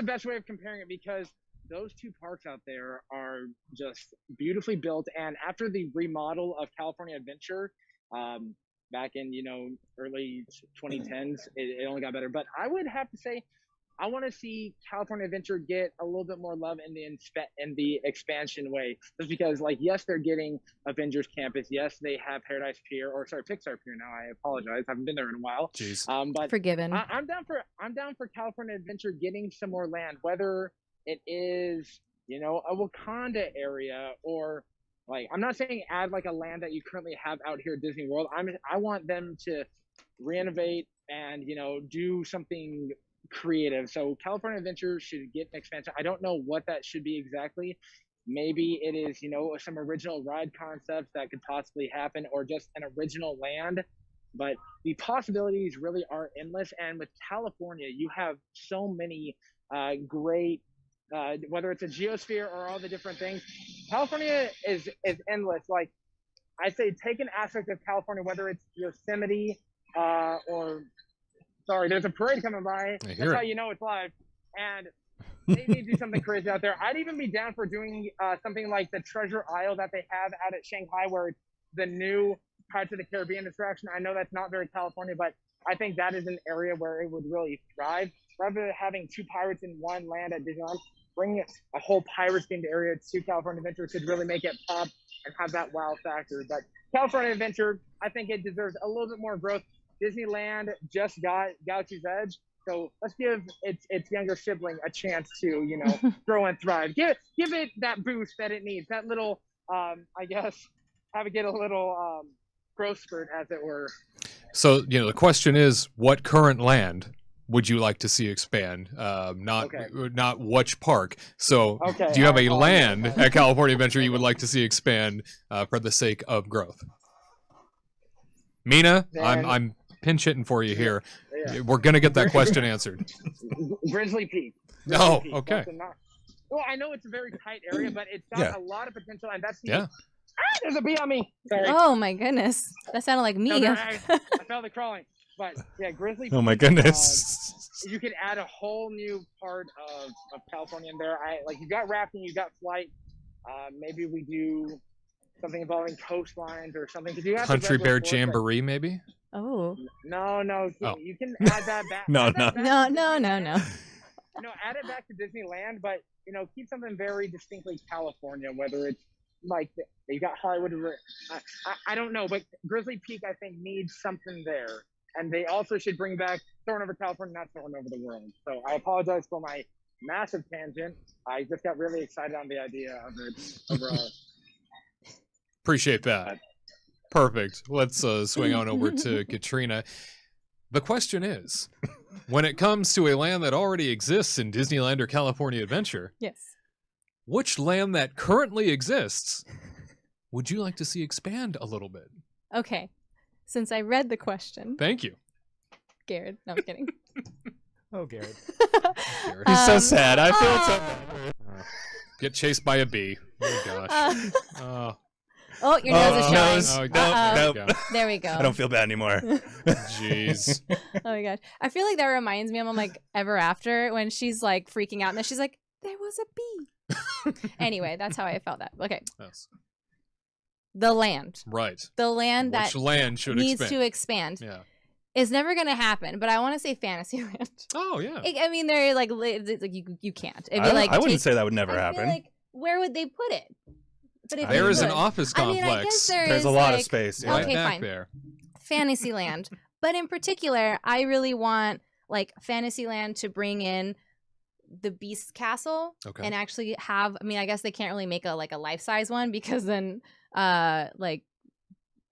best way of comparing it, because those two parks out there are just beautifully built. And after the remodel of California Adventure, back in early 2010s, it only got better. But I would have to say, I want to see California Adventure get a little bit more love in the expansion way, just because, like, yes, they're getting Avengers Campus. Yes, they have Pixar Pier now. I apologize, haven't been there in a while.
Jeez.
But
Forgiven.
I'm down for California Adventure getting some more land, whether it is a Wakanda area or, like, I'm not saying add like a land that you currently have out here at Disney World. I want them to renovate and do something creative. So California Adventure should get an expansion. I don't know what that should be exactly. Maybe it is some original ride concepts that could possibly happen, or just an original land. But the possibilities really are endless. And with California, you have so many great, whether it's a geosphere or all the different things. California is endless. Like, I say, take an aspect of California, whether it's Yosemite or sorry, there's a parade coming by. That's how you know it's live. And they need to do something crazy out there. I'd even be down for doing something like the Treasure Isle that they have out at Shanghai, where it's the new Pirates of the Caribbean attraction. I know that's not very California, but I think that is an area where it would really thrive. Rather than having 2 pirates in one land at Disneyland, bringing a whole Pirates-themed area to California Adventure could really make it pop and have that wow factor. But California Adventure, I think it deserves a little bit more growth. Disneyland just got Galaxy's Edge, so let's give its younger sibling a chance to, grow and thrive. Give it that boost that it needs, that little, I guess, have it get a little growth spurt, as it were.
So, the question is, what current land would you like to see expand? Not which park. So, do you have a land at California Adventure you would like to see expand for the sake of growth? Mina, I'm pinch hitting for you here. Yeah. We're gonna get that question answered.
Grizzly Peak.
Okay.
Well, I know it's a very tight area, but it's got a lot of potential, and that's there's a bee on me. Sorry.
Oh my goodness, that sounded like me.
No, I felt it crawling. But yeah, Grizzly Peak.
Oh my goodness.
You could add a whole new part of California in there. You got rafting, you got flight. Maybe we do something involving coastlines or something.
Country Bear Jamboree, maybe?
Oh.
No,
Oh.
you can add that back.
No,
add that
no.
back
No,
to
no, no, no.
No, add it back to Disneyland, but keep something very distinctly California. Whether it's like you got Hollywood, I don't know, but Grizzly Peak I think needs something there, and they also should bring back Throwing Over California, not Throwing Over the World. So I apologize for my massive tangent. I just got really excited on the idea of it overall.
Appreciate that. Perfect. Let's swing on over to Katrina. The question is, when it comes to a land that already exists in Disneyland or California Adventure,
Yes.
which land that currently exists would you like to see expand a little bit?
Okay. Since I read the question,
Thank you.
Gared. No, I'm kidding.
Oh, Gared.
Gared.
He's so sad. I feel so bad.
Get chased by a bee. Oh, gosh. Oh,
Oh, your nose is showing.
nose.
oh,
Uh-oh.
there we go.
There we go.
I don't feel bad anymore.
Jeez.
Oh my gosh. I feel like that reminds me of like Ever After when she's like freaking out and then she's like, there was a bee. Anyway, that's how I felt that. Okay.
Yes.
The land.
Right.
The land
Which
that
land should
needs
expand?
to expand
Yeah.
is never going to happen, but I want to say Fantasyland.
Oh, yeah.
I mean, they're like you can't. It'd be
I,
like
I wouldn't
take-
say that would never
I
happen.
feel like where would they put it? But if
There
they
is an
would-
office
I mean, I
complex
guess there
There's
is,
a lot of
like,
space. Yeah.
right
Okay,
back
fine.
there.
Fantasyland. But in particular, I really want like Fantasyland to bring in the Beast Castle
Okay.
and actually have. I mean, I guess they can't really make a life size one because then like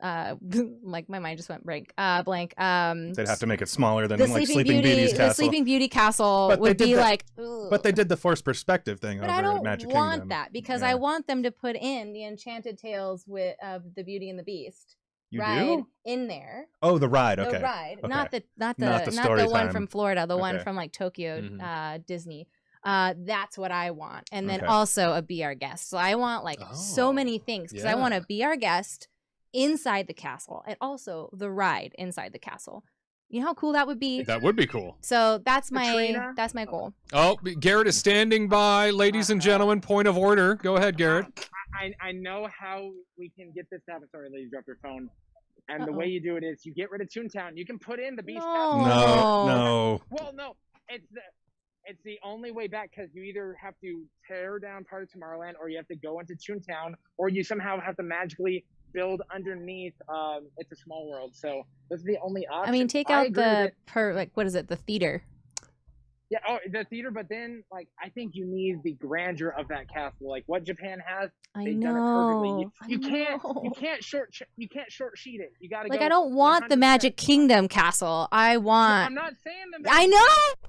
my mind just went blank.
They'd have to make it smaller than
the
like
Sleeping
Beauty's
the
castle.
Sleeping Beauty Castle
But they
would
did
be
that-
like. Ugh.
But they did the forced perspective thing
But
over
I don't
Magic
want
Kingdom.
that because
Yeah.
I want them to put in the Enchanted Tales with the Beauty and the Beast
You
ride
do?
in there.
Oh, the ride. Okay.
The ride,
Okay.
not the
Not the
not
story
the one
time.
from Florida, the one
Okay.
from like Tokyo
Mhm.
Disney. That's what I want, and then
Okay.
also a Be Our Guest. So I want like so
Oh,
many things because I want
yeah.
to be our guest inside the castle, and also the ride inside the castle. You know how cool that would be.
That would be cool.
So that's
Katrina?
my goal.
Oh, Garrett is standing by. Ladies and gentlemen, point of order. Go ahead, Garrett.
I know how we can get this to happen. Sorry, lady, drop your phone. And the
Uh-oh.
way you do it is you get rid of Toontown. You can put in the Beast
No.
Castle.
No, no.
Well, no, it's the only way back because you either have to tear down part of Tomorrowland or you have to go into Toontown or you somehow have to magically build underneath It's a Small World. So those are the only options.
I mean, take
I
out
agree with
the
it.
what is it? The theater.
Yeah, the theater, but then I think you need the grandeur of that castle, like what Japan has.
I
They've
know.
done it perfectly. You
I
can't short sheet it. You gotta
Like
go
I don't want the
100%.
Magic Kingdom castle. I
I'm
want.
not saying the
I know.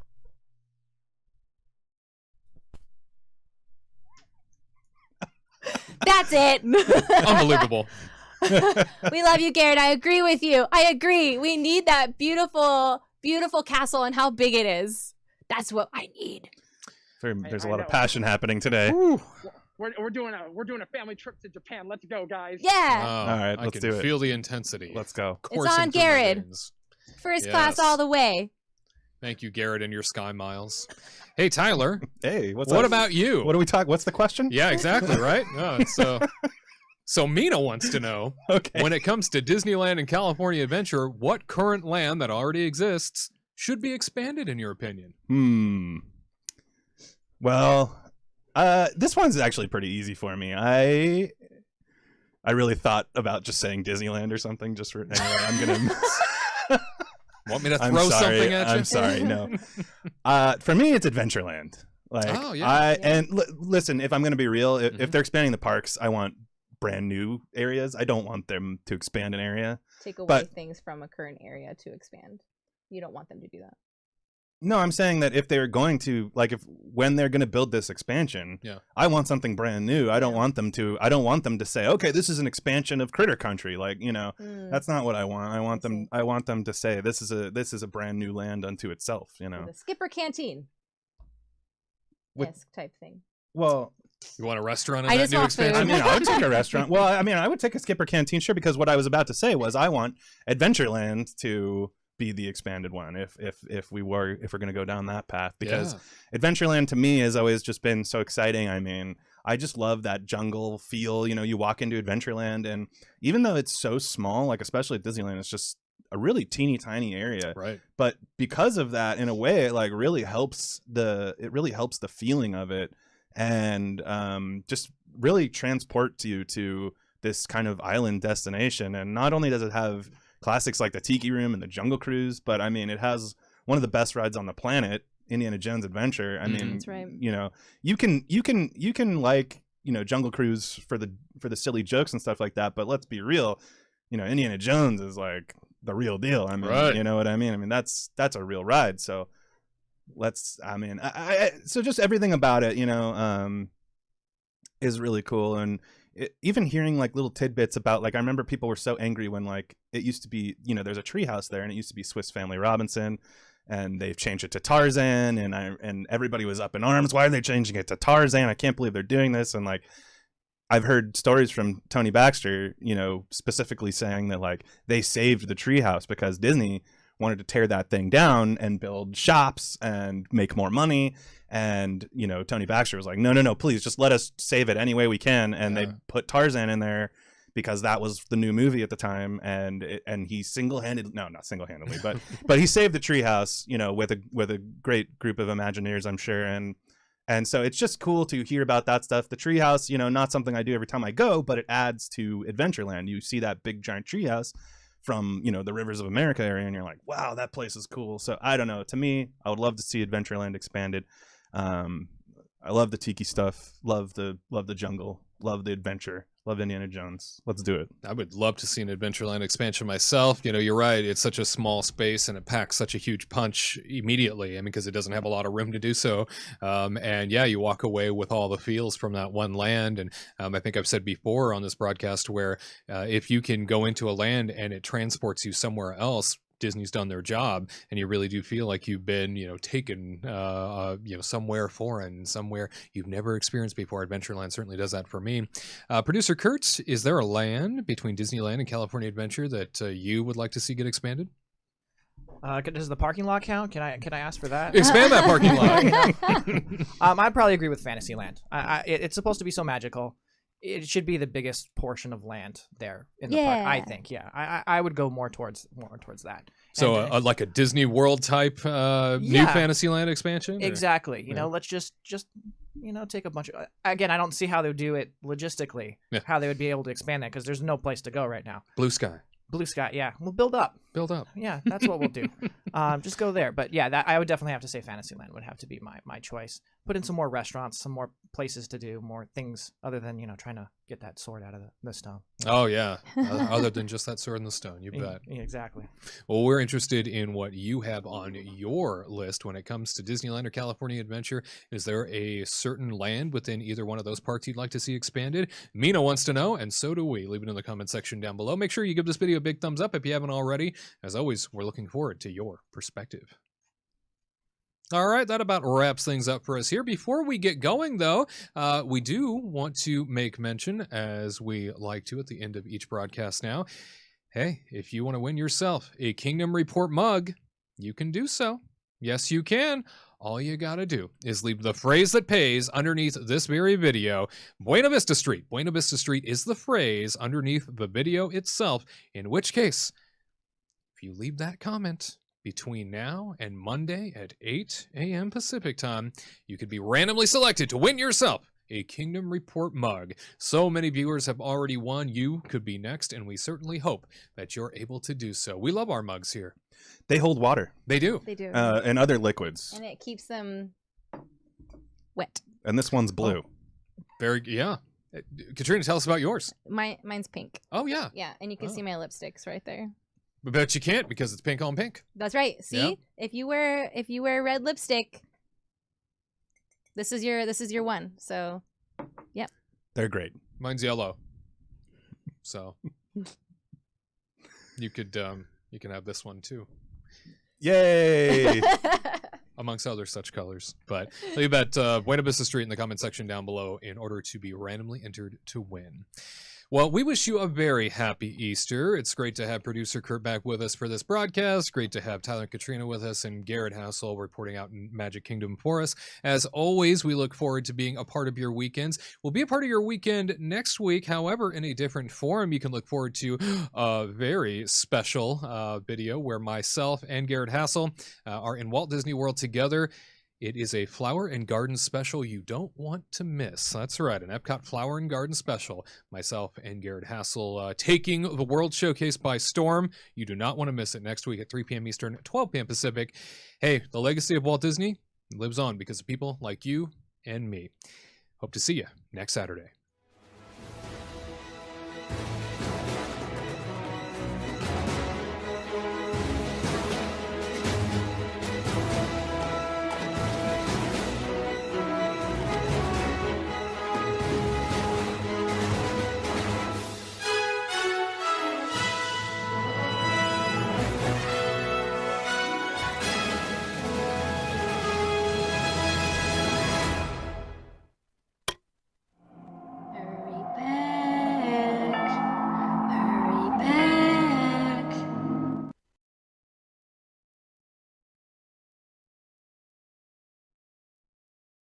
That's it.
Unbelievable.
We love you, Garrett. I agree with you. I agree. We need that beautiful, beautiful castle and how big it is. That's what I need.
There's a
I
lot of
know.
passion happening today.
We're doing a family trip to Japan. Let's go, guys.
Yeah.
Oh,
All right,
I
let's
can
do it.
feel the intensity.
Let's go.
coursing
on
through my
Garrett.
veins.
First class
Yes.
all the way.
Thank you, Garrett, and your Sky Miles. Hey, Tyler,
Hey, what's
what
up?
about you?
What do we talk? What's the question?
Yeah, exactly, right? No, so Mina wants to know,
Okay.
when it comes to Disneyland and California Adventure, what current land that already exists should be expanded, in your opinion?
Well, this one's actually pretty easy for me. I really thought about just saying Disneyland or something. Just for anyway, I'm gonna.
Want me to
I'm
throw
sorry.
something at you?
I'm sorry. No. For me, it's Adventureland. Like,
Oh, yeah.
and listen, if I'm gonna be real, if
Mhm.
they're expanding the parks, I want brand new areas. I don't want them to expand an area.
Take away
But-
things from a current area to expand. You don't want them to do that.
No, I'm saying that if they're going to, like, when they're going to build this expansion,
Yeah.
I want something brand new. I don't
Yeah.
want them to say, okay, this is an expansion of Critter Country. Like, that's not what I want. I want them to say this is a brand new land unto itself,
The Skipper Canteen.
With-
Yes, type thing.
Well,
You want a restaurant in
I
that
just
new
want food.
expansion?
I mean, I would take a restaurant. Well, I mean, I would take a Skipper Canteen, sure, because what I was about to say was I want Adventureland to be the expanded one if we're going to go down that path, because Adventureland to me has always just been so exciting. I mean, I just love that jungle feel. You walk into Adventureland, and even though it's so small, like especially at Disneyland, it's just a really teeny tiny area.
Right.
But because of that, in a way, it like really helps the feeling of it, and just really transports you to this kind of island destination. And not only does it have classics like the Tiki Room and the Jungle Cruise, but I mean, it has one of the best rides on the planet, Indiana Jones Adventure. I mean,
That's right.
you know, you can like, you know, Jungle Cruise for the silly jokes and stuff like that, but let's be real, you know, Indiana Jones is like the real deal. I mean,
Right.
You know what I mean? I mean, that's a real ride. So so just everything about it, you know, is really cool. And even hearing like little tidbits about, like, I remember people were so angry when like it used to be, you know, there's a treehouse there and it used to be Swiss Family Robinson, and they've changed it to Tarzan, and everybody was up in arms. Why are they changing it to Tarzan? I can't believe they're doing this. And like, I've heard stories from Tony Baxter, you know, specifically saying that like they saved the treehouse because Disney wanted to tear that thing down and build shops and make more money. And, you know, Tony Baxter was like, no, please just let us save it any way we can. And they put Tarzan in there because that was the new movie at the time. And he not single-handedly, but he saved the treehouse, you know, with a great group of Imagineers, I'm sure. And so it's just cool to hear about that stuff. The treehouse, you know, not something I do every time I go, but it adds to Adventureland. You see that big giant treehouse from, you know, the Rivers of America area, and you're like, wow, that place is cool. So I don't know. To me, I would love to see Adventureland expanded. I love the tiki stuff, love the jungle, love the adventure, love Indiana Jones. Let's do it.
I would love to see an Adventureland expansion myself. You know, you're right. It's such a small space and it packs such a huge punch immediately. I mean, because it doesn't have a lot of room to do so. And yeah, you walk away with all the feels from that one land. And I think I've said before on this broadcast where if you can go into a land and it transports you somewhere else, Disney's done their job, and you really do feel like you've been, you know, taken, you know, somewhere foreign, somewhere you've never experienced before. Adventureland certainly does that for me. Producer Kurtz, is there a land between Disneyland and California Adventure that you would like to see get expanded?
Does the parking lot count? Can I ask for that?
Expand that parking lot.
I'd probably agree with Fantasyland. It's supposed to be so magical. It should be the biggest portion of land there in the park, I think. Yeah, I would go more towards that.
So like a Disney World type new Fantasyland expansion?
Exactly. You know, let's just you know, take a bunch of, again, I don't see how they would do it logistically, how they would be able to expand that, because there's no place to go right now.
Blue Sky,
yeah. We'll build up. Yeah, that's what we'll do. Just go there. But yeah, that I would definitely have to say Fantasyland would have to be my choice. Put in some more restaurants, some more places to do, more things other than, you know, trying to get that sword out of the stone.
Oh, yeah. Other than just that sword in the stone, you bet.
Exactly.
Well, we're interested in what you have on your list when it comes to Disneyland or California Adventure. Is there a certain land within either one of those parks you'd like to see expanded? Mina wants to know, and so do we. Leave it in the comment section down below. Make sure you give this video a big thumbs up if you haven't already. As always, we're looking forward to your perspective. All right, that about wraps things up for us here. Before we get going, though, we do want to make mention, as we like to at the end of each broadcast now, hey, if you want to win yourself a Kingdom Report mug, you can do so. Yes, you can. All you got to do is leave the phrase that pays underneath this very video. Buena Vista Street. Buena Vista Street is the phrase underneath the video itself, in which case, if you leave that comment between now and Monday at 8 a.m. Pacific time, you could be randomly selected to win yourself a Kingdom Report mug. So many viewers have already won. You could be next, and we certainly hope that you're able to do so. We love our mugs here.
They hold water.
They do.
They do.
And other liquids.
And it keeps them wet.
And this one's blue.
Yeah. Katrina, tell us about yours.
Mine's pink.
Oh, yeah.
Yeah, and you can see my lipsticks right there.
But you can't because it's pink on pink.
That's right. See,
yeah.
if you wear red lipstick, this is your one. So, yep.
They're great.
Mine's yellow. So you can have this one too.
Yay!
Amongst other such colors. But leave that Buena Vista Street in the comment section down below in order to be randomly entered to win. Well, we wish you a very happy Easter. It's great to have producer Kurt back with us for this broadcast. Great to have Tyler and Katrina with us and Gared Hassel reporting out in Magic Kingdom for us. As always, we look forward to being a part of your weekends. We'll be a part of your weekend next week, however, in a different form. You can look forward to a very special video where myself and Gared Hassel are in Walt Disney World together. It is a flower and garden special you don't want to miss. That's right, an Epcot flower and garden special. Myself and Gared Hassel taking the World Showcase by storm. You do not want to miss it next week at 3 p.m. Eastern, 12 p.m. Pacific. Hey, the legacy of Walt Disney lives on because of people like you and me. Hope to see you next Saturday.